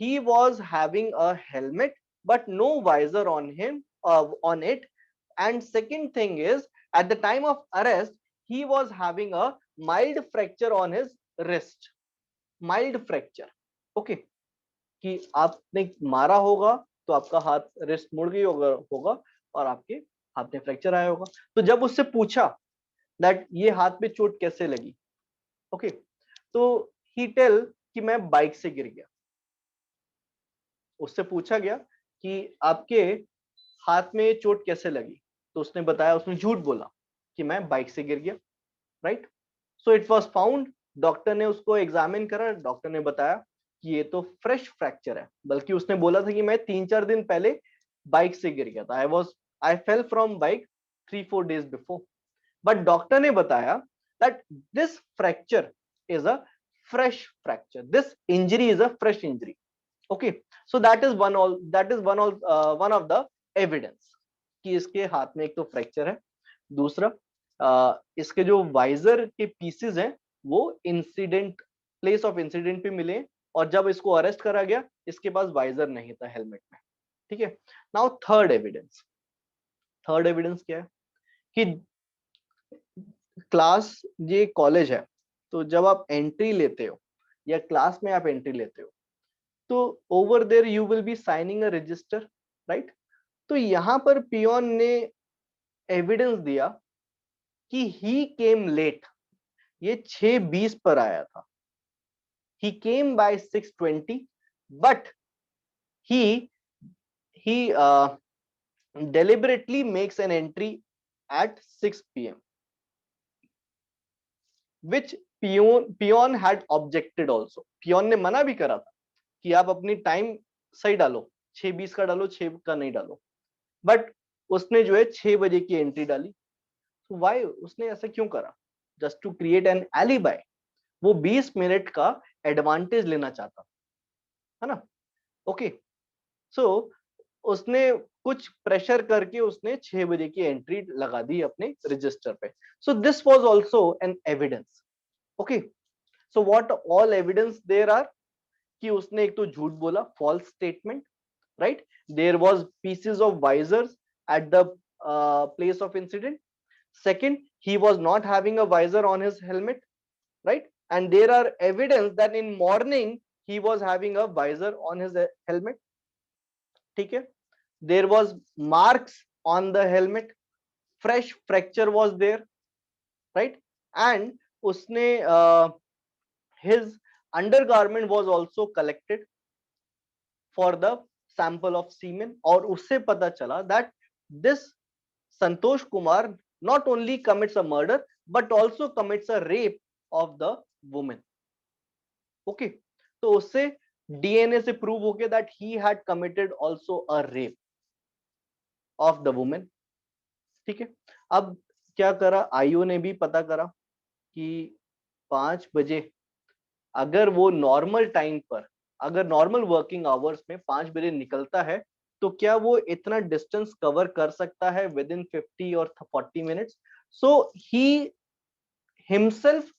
he was having a helmet but no visor on him, on it. And second thing is At the time of arrest, he was having a mild fracture on his wrist. Mild fracture. Okay. कि आपने मारा होगा तो आपका हाथ, wrist मुड़ गई होगा और आपके हाथ में फ्रैक्चर आया होगा. तो जब उससे पूछा दैट ये हाथ में चोट कैसे लगी, ओके, तो ही टेल कि मैं बाइक से गिर गया. उससे पूछा गया कि आपके हाथ में चोट कैसे लगी, तो उसने बताया, उसने झूठ बोला कि मैं बाइक से गिर गया. Right. So it was found, doctor ने उसको एग्जामिन करा, डॉक्टर ने बताया कि ये तो फ्रेश फ्रैक्चर है. बल्कि उसने बोला था कि मैं 3-4 दिन पहले बाइक से गिर गया था. I fell from bike 3-4 days before. But doctor ने बताया that this fracture is a fresh fracture, this injury is a fresh injury. Okay. So that is one of the evidence कि इसके हाथ में एक तो फ्रैक्चर है, दूसरा इसके जो वाइजर के पीसेस हैं वो इंसिडेंट, प्लेस ऑफ इंसिडेंट पे मिले, और जब इसको अरेस्ट करा गया इसके पास वाइजर नहीं था हेलमेट में. ठीक है. Now third evidence. Third evidence क्या है कि क्लास, ये कॉलेज है, तो जब आप एंट्री लेते हो या क्लास में आप एंट्री लेते हो तो over there you will be signing a register. Right. तो यहां पर पियोन ने एविडेंस दिया कि ही केम लेट. ये 6:20 पर आया था. he came by 6:20, but he deliberately makes an entry at 6 p.m, which peon had objected also. Peon ने मना भी करा था कि आप अपनी टाइम सही डालो, 6:20 का डालो, 6 का नहीं डालो. बट उसने जो है 6 बजे की एंट्री डाली. वाई उसने ऐसा क्यों करा? Just to create an alibi. वो 20 मिनट का एडवांटेज लेना चाहता है ना. ओके. सो उसने कुछ प्रेशर करके उसने 6 बजे की एंट्री लगा दी अपने रजिस्टर पे. So this was also an evidence. Okay. So what all evidence there are कि उसने एक तो झूठ बोला, false statement. Right. There was pieces of visors at the place of incident. Second, he was not having a visor on his helmet, right? And there are evidence that in morning he was having a visor on his helmet. ठीक है. There was marks on the helmet. Fresh fracture was there, right? And उसने his undergarment was also collected for the sample of semen. और उससे पता चला that this Santosh Kumar not only commits a murder but also commits a rape of the woman. Okay. तो उससे DNA से prove हो गया that he had committed also a rape of the woman. ठीक है. अब क्या करा, आईओ ने भी पता करा कि 5 बजे अगर वो नॉर्मल टाइम पर, अगर नॉर्मल वर्किंग आवर्स में 5 बजे निकलता है तो क्या वो इतना डिस्टेंस कवर कर सकता है विद इन 50 और 40 minutes. So he himself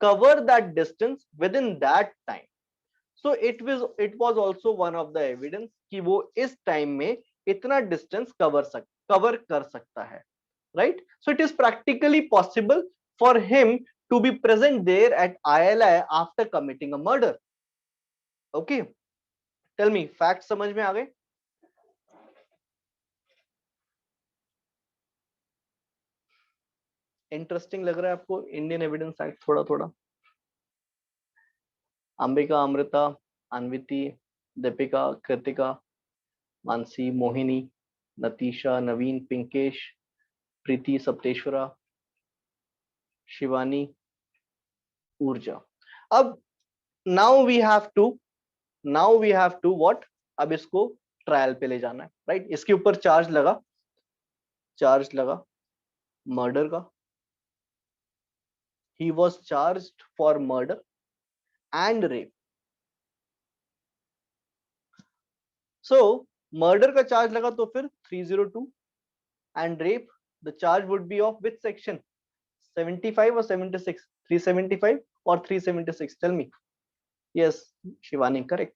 cover that distance with in that time. So it was also one of the evidence कि वो इस टाइम में इतना डिस्टेंस कवर कर सकता है. Right. So it is practically possible for him to be present there at ILI after committing a murder. Okay. Tell me, facts समझ में आ गए? इंटरेस्टिंग लग रहा है आपको इंडियन एविडेंस एक्ट थोड़ा थोड़ा? अंबिका, अमृता, अन्विति, दीपिका, कृतिका, मानसी, मोहिनी, नतीशा, नवीन, पिंकेश, प्रीति, सप्तेश्वरा, शिवानी, ऊर्जा. अब now we have to what, अब इसको ट्रायल पे ले जाना है. राइट. इसके ऊपर चार्ज लगा मर्डर का. he was charged for murder and rape. So murder का चार्ज लगा तो फिर 302, and rape the charge would be of which section? 75 or 76? 375 or 376? Tell me. Yes, Shivani, correct.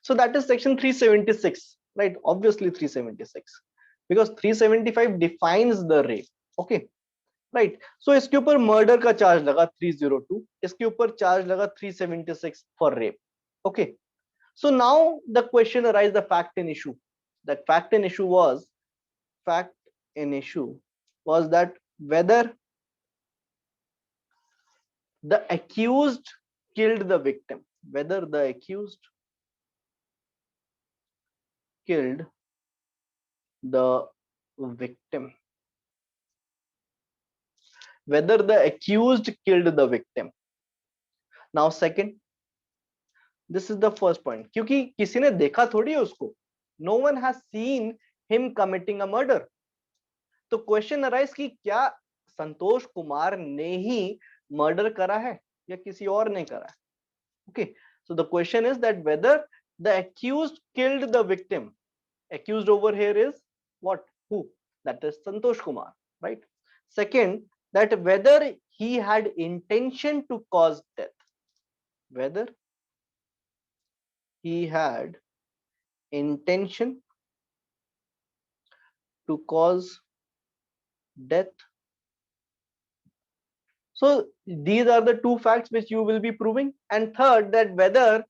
So that is section 376, right? Obviously 376, because 375 defines the rape. Okay. Right. So इसके ऊपर murder का charge लगा 302, इसके ऊपर charge लगा 376 for rape. Okay. So now the question arise, the fact in issue. The fact in issue was, fact in issue was that whether the accused killed the victim, whether the accused killed the victim, whether the accused killed the victim. Now second, this is the first point, क्योंकि किसी ने देखा थोड़ी है उसको. No one has seen him committing a murder. तो question arise कि क्या संतोष कुमार ने ही मर्डर करा है या किसी और ने करा है. Okay, so the question is that whether the accused killed the victim. Accused over here is what? Who? That is Santosh Kumar, right? Second, that whether he had intention to cause death. Whether he had intention to cause death. So these are the two facts which you will be proving. And third, that whether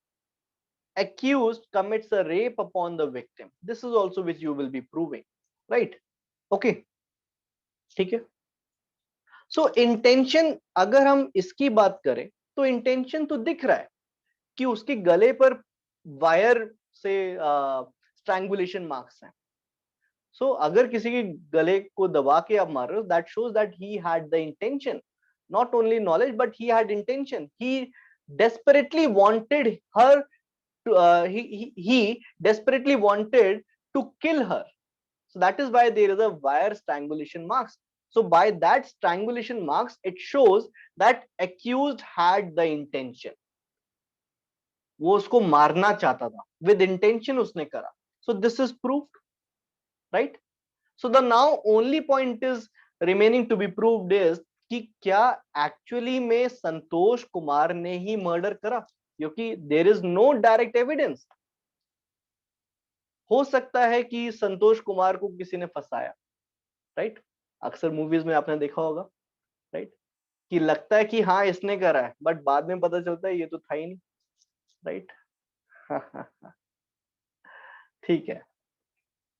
accused commits a rape upon the victim. This is also which you will be proving, right? Okay, ठीक है. सो intention अगर हम इसकी बात करें तो intention तो दिख रहा है कि उसके गले पर वायर से स्ट्रैंगुलेशन मार्क्स हैं. सो अगर किसी के गले को दबा के आप मार रहे हो, that shows that he had the intention, not only knowledge but he had intention. He desperately wanted her to, he desperately wanted to kill her. So that is why there is a wire strangulation marks. So by that strangulation marks, it shows that accused had the intention. वो उसको मारना चाहता था, with intention उसने करा. So this is proved, right? So the now only point is remaining to be proved is कि क्या actually में संतोष कुमार ने ही मर्डर करा, क्योंकि there is no direct evidence. हो सकता है कि संतोष कुमार को किसी ने फंसाया, राइट? अक्सर मूवीज में आपने देखा होगा, राइट, कि लगता है कि हाँ इसने करा है, बट बाद में पता चलता है ये तो था ही नहीं, राइट? ठीक है.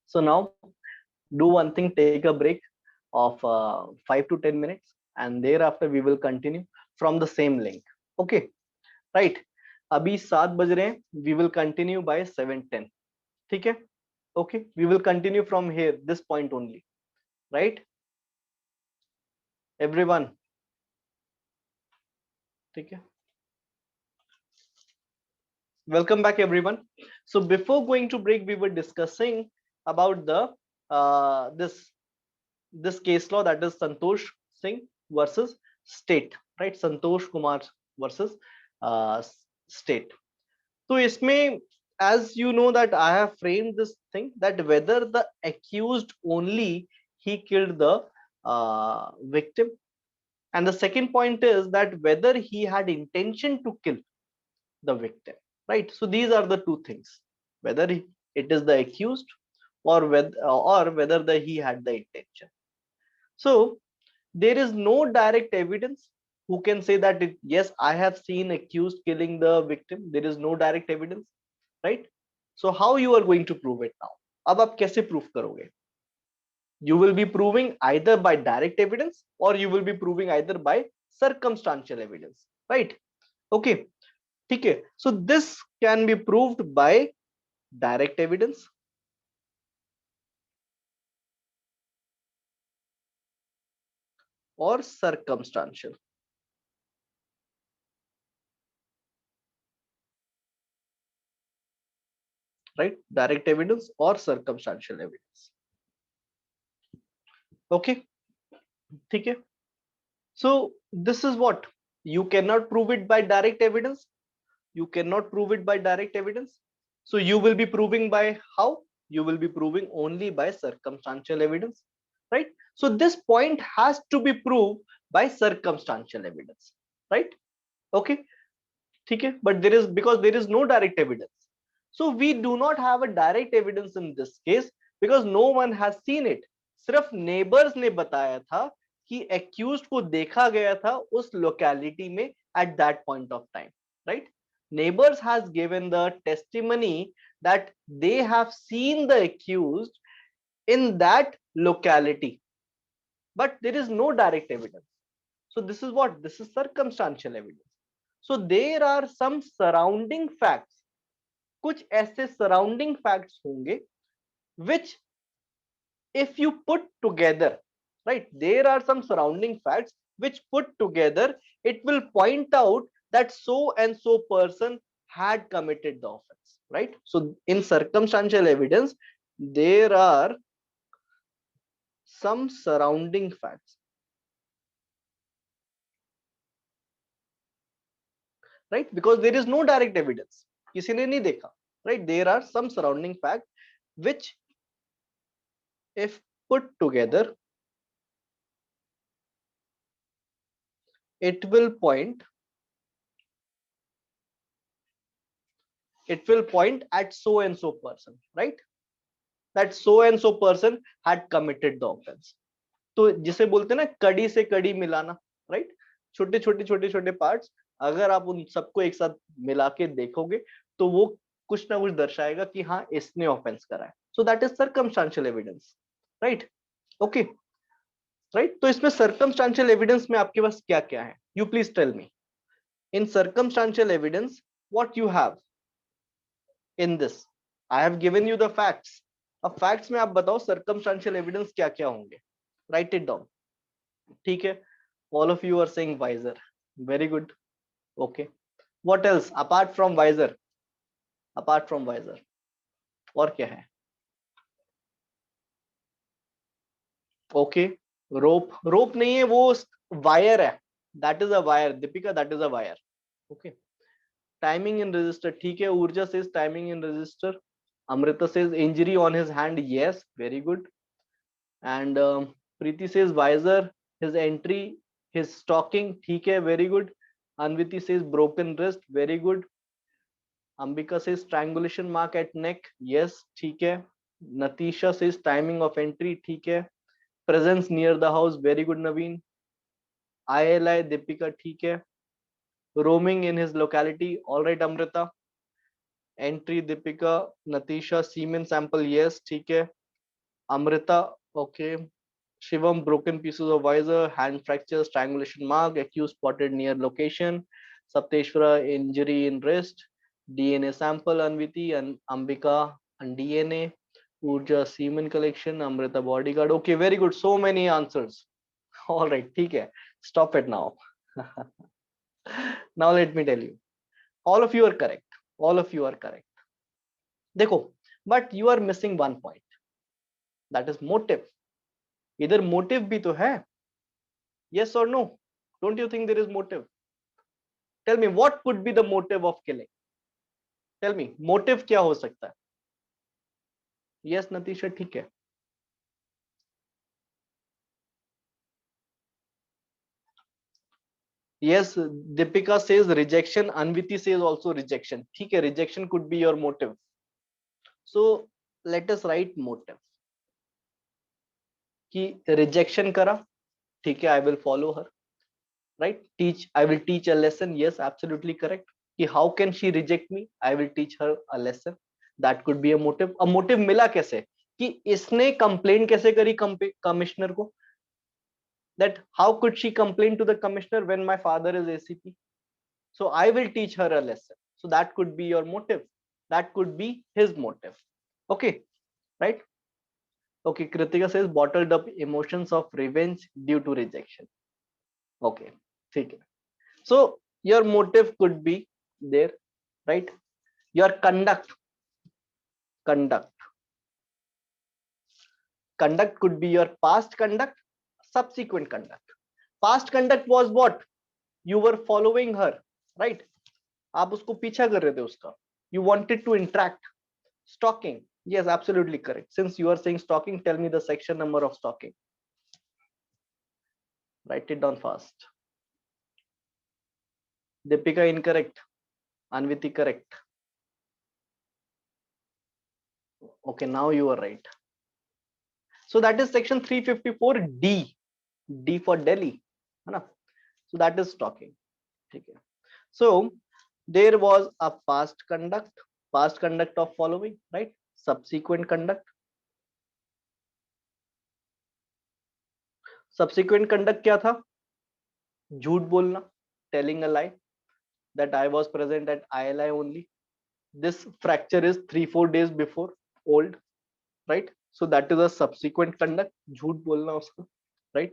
So now do one thing, take a break of 5 to 10 minutes and thereafter we will continue from the same link. Okay, right? अभी 7 बज रहे हैं, we will continue by 7:10. ठीक है? Okay, we will continue from here, this point only, right? Everyone, ठीक है? Welcome back everyone. So before going to break, we were discussing about the this case law, that is Santosh Singh versus state, right? Santosh Kumar versus state. So इसमें, as you know that I have framed this thing that whether the accused only he killed the victim, and the second point is that whether he had intention to kill the victim, right? So these are the two things, whether it is the accused or whether he had the intention. So there is no direct evidence who can say that yes, I have seen accused killing the victim. There is no direct evidence, right? So how you are going to prove it now? अब आप कैसे prove करोगे? You will be proving either by direct evidence or you will be proving either by circumstantial evidence, right? Okay, ठीक है. So this can be proved by direct evidence or circumstantial, right? Direct evidence or circumstantial evidence. Okay, ठीक है. So this is what you cannot prove it by direct evidence. You cannot prove it by direct evidence. So you will be proving by how? You will be proving only by circumstantial evidence, right? So this point has to be proved by circumstantial evidence, right? Okay, ठीक है. But there is, because there is no direct evidence. So we do not have a direct evidence in this case because no one has seen it. सिर्फ neighbors ने बताया था कि accused को देखा गया था उस लोकेलिटी में at that point of time, right? Neighbors has given the testimony that they have seen the accused in that locality, but there is no direct evidence. So this is what? This is circumstantial evidence. So there are some surrounding facts, कुछ ऐसे surrounding facts होंगे which if you put together, right, there are some surrounding facts which put together it will point out that so and so person had committed the offense, right? So in circumstantial evidence there are some surrounding facts, right? Because there is no direct evidence, किसी ने नहीं देखा, right? There are some surrounding facts which if put together it will point at so and so person, right? That so and so person had committed the offense. तो जिसे बोलते हैं ना कड़ी से कड़ी मिलाना, राइट? छोटे छोटे छोटे छोटे पार्ट्स अगर आप उन सबको एक साथ मिला के देखोगे तो वो कुछ ना कुछ दर्शाएगा कि हाँ इसने ऑफेंस करा है. सो that is circumstantial evidence, right? Okay, right? तो इसमें सर्कमस्टांशियल एविडेंस में आपके पास क्या क्या है? You please tell me. In circumstantial evidence what you have in this? I have given you the facts. अब फैक्ट्स में आप बताओ सर्कमस्टांशियल एविडेंस क्या क्या होंगे. Write it down. ठीक है, all of you are saying visor. Very good. Okay, what else apart from visor? Apart from visor और क्या है? Okay, rope नहीं है, वो wire है. That is a wire. Deepika, that is a wire. Okay, timing in register. ठीक है, ऊर्जा says timing in register. Amrita says injury on his hand. Yes, very good. And Preeti says visor, his entry, his stalking. ठीक है, very good. Anviti says broken wrist. Very good. Ambika says strangulation mark at neck. Yes, ठीक है. Natisha says timing of entry. ठीक है. Presence near the house. Very good, Naveen. ILI Deepika. ठीक है. Roaming in his locality. All right, Amrita. Entry Deepika. Natisha semen sample. Yes, ठीक है. Amrita. Okay. Shivam broken pieces of visor, hand fracture, strangulation mark, accused spotted near location. Sapteshwara injury in wrist. DNA sample Anviti and Ambika and DNA. Urja semen collection. Amrita bodyguard. Okay, very good. So many answers. All right, ठीक है. Stop it now. Now let me tell you. All of you are correct. All of you are correct. देखो, but you are missing one point. That is motive. इधर motive भी तो है. Yes or no? Don't you think there is motive? Tell me what could be the motive of killing? Tell me motive क्या हो सकता है? Yes, Natisha, ठीक है. Yes, Deepika says rejection. Anviti says also rejection. ठीक है, rejection could be your motive. So let us write motive. कि rejection करा, ठीक है, I will follow her. Right? Teach. I will teach a lesson. Yes, absolutely correct. कि how can she reject me? I will teach her a lesson. That could be a motive. A motive मिला कैसे? कि इसने complaint कैसे करी commissioner को? That how could she complain to the commissioner when my father is ACP? So I will teach her a lesson. So that could be your motive. That could be his motive. Okay, right? Okay, Kritika says bottled up emotions of revenge due to rejection. Okay, ठीक है. So your motive could be there, right? Your conduct could be your past conduct, subsequent conduct. Past conduct was what? You were following her, right? आप उसको पीछा कर रहे थे उसका. You wanted to interact. Stalking. Yes, absolutely correct. Since you are saying stalking, tell me the section number of stalking. Write it down fast. Deepika incorrect. Anviti correct. Okay, now you are right. So that is section 354D. D for Delhi, है ना? So that is stalking. ठीक है. So there was a past conduct of following, right? Subsequent conduct. Subsequent conduct क्या था? झूठ बोलना, telling a lie that I was present at ILI only. This fracture is 3-4 days before old, right? So that is a subsequent conduct. झूठ बोलना उसका, right?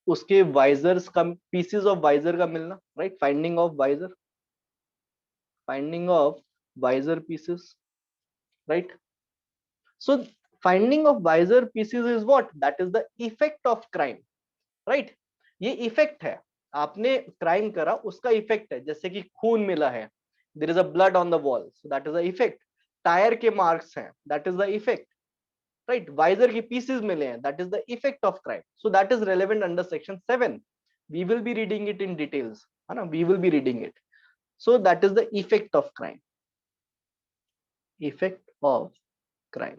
उसके visors का, pieces of visor का मिलना, right? Finding of visor pieces, right? So finding of visor pieces is what? That is the effect of crime, right? ये effect है, आपने क्राइम करा, उसका इफेक्ट है. जैसे कि खून मिला है, there is a blood on the wall, so that is the effect. Tyre के मार्क्स हैं, that is the effect, right? Visor के पीसेस मिले हैं, that is the effect of crime. So that is relevant under section 7. We will be reading it in details, है ना? We will be reading it. So that is the effect of crime, effect of crime,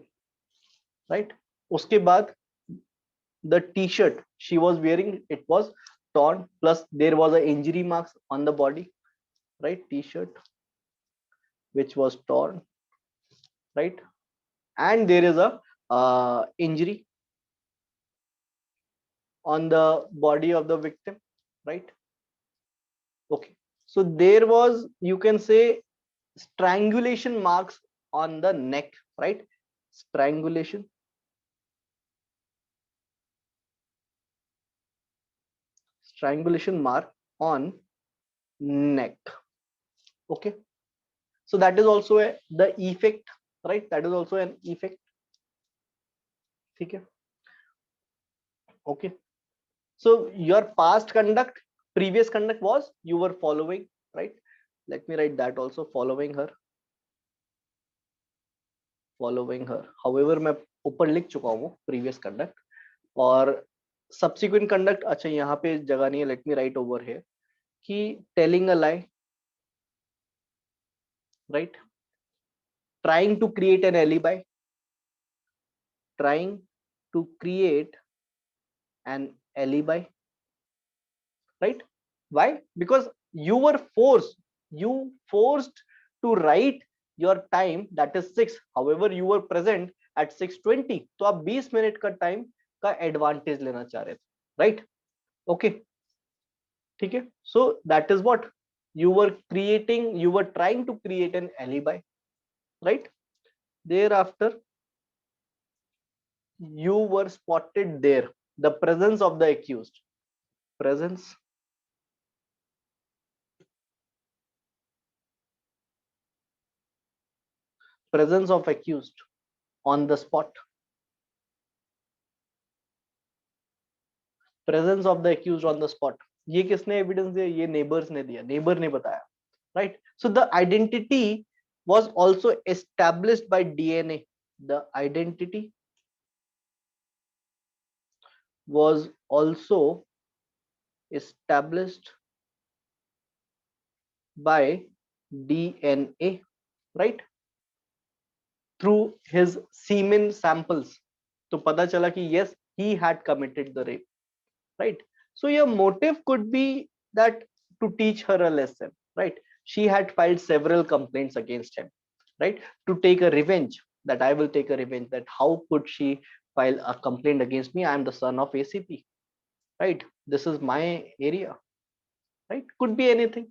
right? उसके बाद the t-shirt she was wearing, it was torn, plus there was a injury marks on the body, right? T-shirt which was torn, right? And there is a injury on the body of the victim, right? Okay, so there was, you can say, strangulation marks on the neck, right? Strangulation mark on neck. Okay, so that is also the effect, right? That is also an effect. ठीक है. Okay, so your past conduct, previous conduct was you were following, right? Let me write that also, following her. However मैं ऊपर लिख चुका हूँ previous conduct. और subsequent conduct, अच्छा यहाँ पे जगह नहीं है, let me write over here कि telling a lie, right? Trying to create an alibi, right? Why? Because you were forced to write your time, that is 6. However, you were present at 6:20, तो आप 20 minute का time का advantage लेना चाह रहे थे, right? Okay, ठीक है. सो that is what you were trying to create an alibi, right? Thereafter you were spotted there, the presence of the accused, presence of accused on the spot, presence of the accused on the spot. ये किसने evidence दिया? ये neighbours ने दिया, neighbour ने बताया, right? So the identity was also established by DNA. The identity was also established by DNA, right? Through his semen samples. तो पता चला कि yes, he had committed the rape, right? So your motive could be that to teach her a lesson, right? She had filed several complaints against him, right? To take a revenge, that I will take a revenge, that how could she file a complaint against me? I am the son of ACP, right? This is my area, right? Could be anything.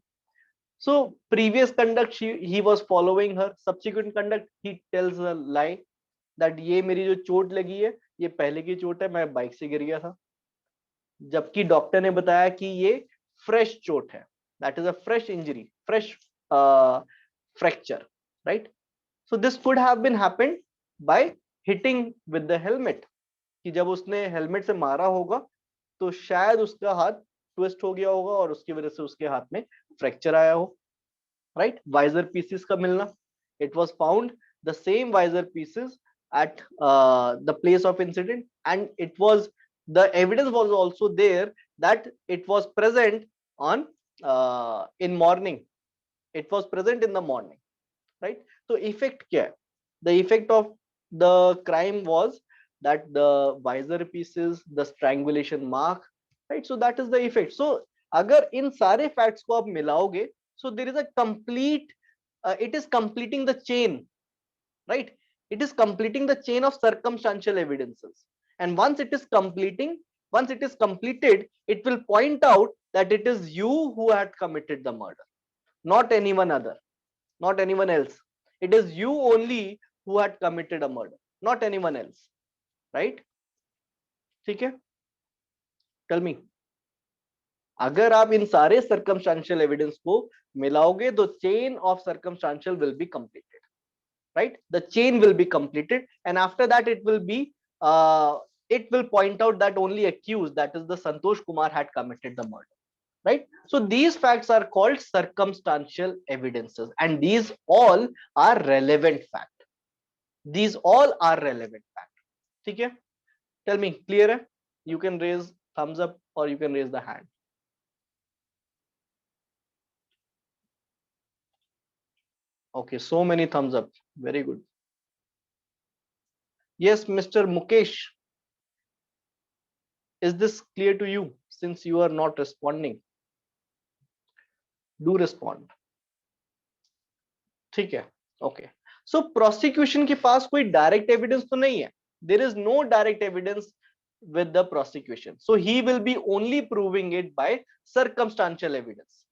So previous conduct, he was following her. Subsequent conduct, he tells a lie that ये मेरी जो चोट लगी है, ये पहले की चोट है, मैं बाइक से गिर गया था. जबकि डॉक्टर ने बताया कि ये फ्रेश चोट है, that is a fresh injury, fresh fracture, right? So this could have been happened by hitting with the helmet, कि जब उसने हेलमेट से मारा होगा तो शायद उसका हाथ ट्विस्ट हो गया होगा और उसकी वजह से उसके हाथ में फ्रैक्चर आया हो, राइट? वाइजर पीसेस का मिलना, it was found the same visor pieces at the place of incident, and it was, the evidence was also there that it was present on in morning, it was present in the morning, right? So effect kya hai? The effect of the crime was that the visor pieces, the strangulation mark, right? So that is the effect. So अगर इन सारे facts को आप मिलाओगे, so there is a complete, it is completing the chain, right? It is completing the chain of circumstantial evidences, and once it is completing, once it is completed, it will point out that it is you who had committed the murder, not anyone other, not anyone else. It is you only who had committed a murder, not anyone else, right? ठीक है, tell me, अगर आप इन सारे circumstantial evidence को मिलाओगे तो chain of circumstantial will be completed, right? The chain will be completed, and after that it will point out that only accused, that is the Santosh Kumar, had committed the murder, right? So these facts are called circumstantial evidences, and these all are relevant fact. These all are relevant fact. ठीक है, tell me, clear है? You can raise thumbs up or you can raise the hand. Okay, so many thumbs up, very good. Yes, Mr. Mukesh, is this clear to you? Since you are not responding, do respond. ठीक है, okay. So prosecution के पास कोई direct evidence तो नहीं है. There is no direct evidence with the prosecution, so he will be only proving it by circumstantial evidence.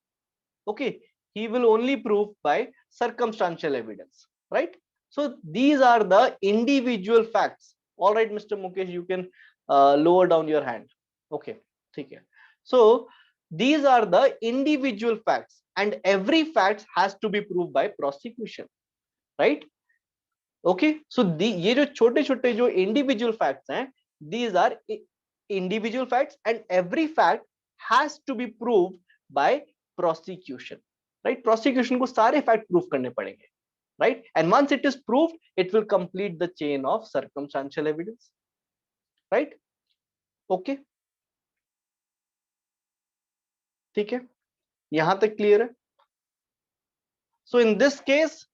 Okay, he will only prove by circumstantial evidence, right? So these are the individual facts. All right, Mr. Mukesh, you can lower down your hand. Okay, ठीक है. So these are the individual facts, and every fact has to be proved by prosecution, right? Okay, so ये जो छोटे छोटे जो individual facts हैं, these are individual facts, and every fact has to be proved by prosecution, right? Prosecution को सारे fact prove करने पड़ेंगे, right? And once it is proved, it will complete the chain of circumstantial evidence, right? Okay, ठीक है, यहां तक clear है? So in this case,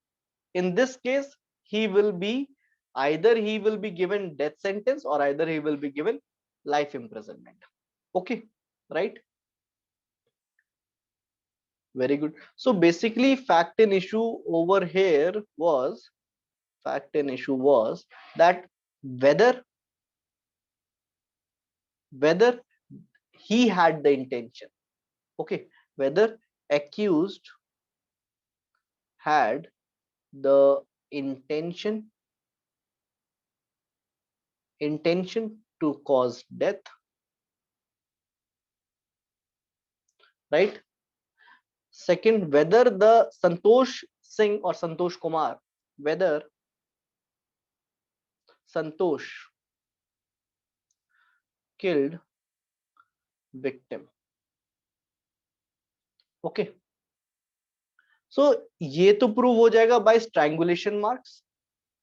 he will be, either he will be given death sentence or either he will be given life imprisonment. Okay, right? Very good. So basically fact and issue over here was, fact and issue was that whether he had the intention, okay, whether accused had the intention to cause death, right? Second, whether the Santosh Singh or Santosh Kumar, whether Santosh killed victim. Okay, so ये तो prove हो जाएगा by strangulation marks.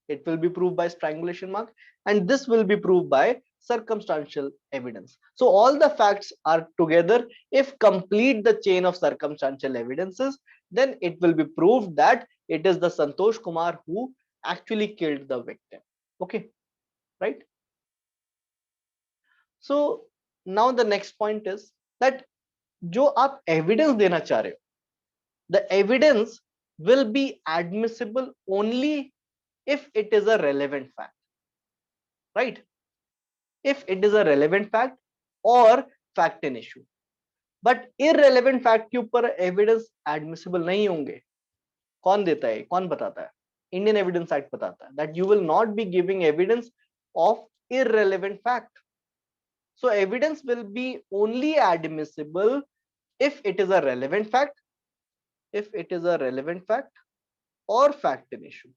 It will be proved by strangulation mark, and this will be proved by circumstantial evidence. So all the facts are together. If complete the chain of circumstantial evidences, then it will be proved that it is the Santosh Kumar who actually killed the victim. Okay, right? So now the next point is that जो आप evidence देना चाह रहे हो, the evidence will be admissible only if it is a relevant fact, right? If it is a relevant fact or fact and issue, but irrelevant fact के ऊपर evidence admissible नहीं होंगे. कौन देता है, कौन बताता है? Indian Evidence Act बताता है that you will not be giving evidence of irrelevant fact. So evidence will be only admissible if it is a relevant fact, or fact and issue,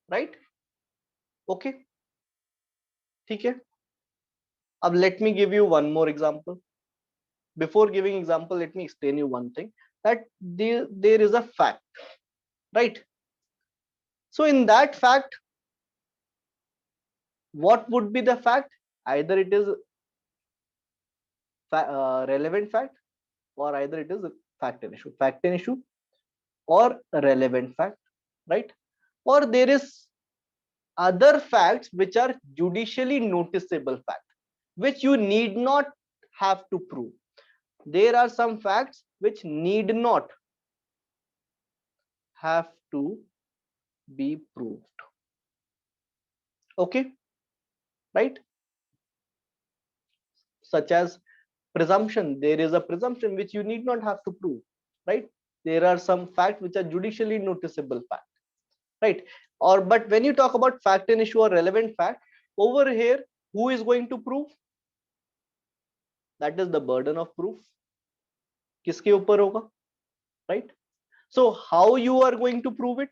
right? Okay, ठीक है. अब let me give you one more example. Before giving example, let me explain you one thing, that there is a fact, right? So in that fact, what would be the fact? Either it is relevant fact, or either it is a fact and issue or relevant fact, right? Or there is other facts which are judicially noticeable fact, which you need not have to prove. There are some facts which need not have to be proved. Okay, right? Such as presumption. There is a presumption which you need not have to prove, right? There are some facts which are judicially noticeable fact, right? Or but when you talk about fact and issue or relevant fact, over here, who is going to prove? That is the burden of proof. किसके ऊपर होगा, right? So how you are going to prove it?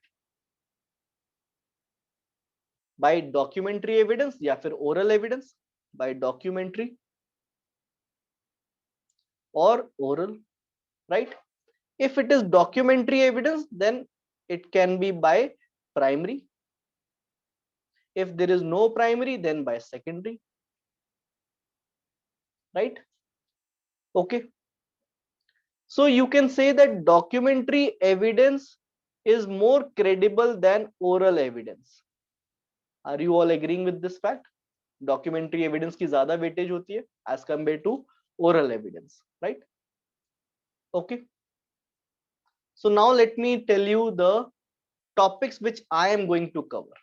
By documentary evidence या फिर oral evidence? By documentary or oral, right? If it is documentary evidence, then it can be by primary. If there is no primary, then by secondary, right? Okay. So you can say that documentary evidence is more credible than oral evidence. Are you all agreeing with this fact? Documentary evidence की ज़्यादा weightage होती है as compared to oral evidence, right? Okay. So now let me tell you the topics which I am going to cover.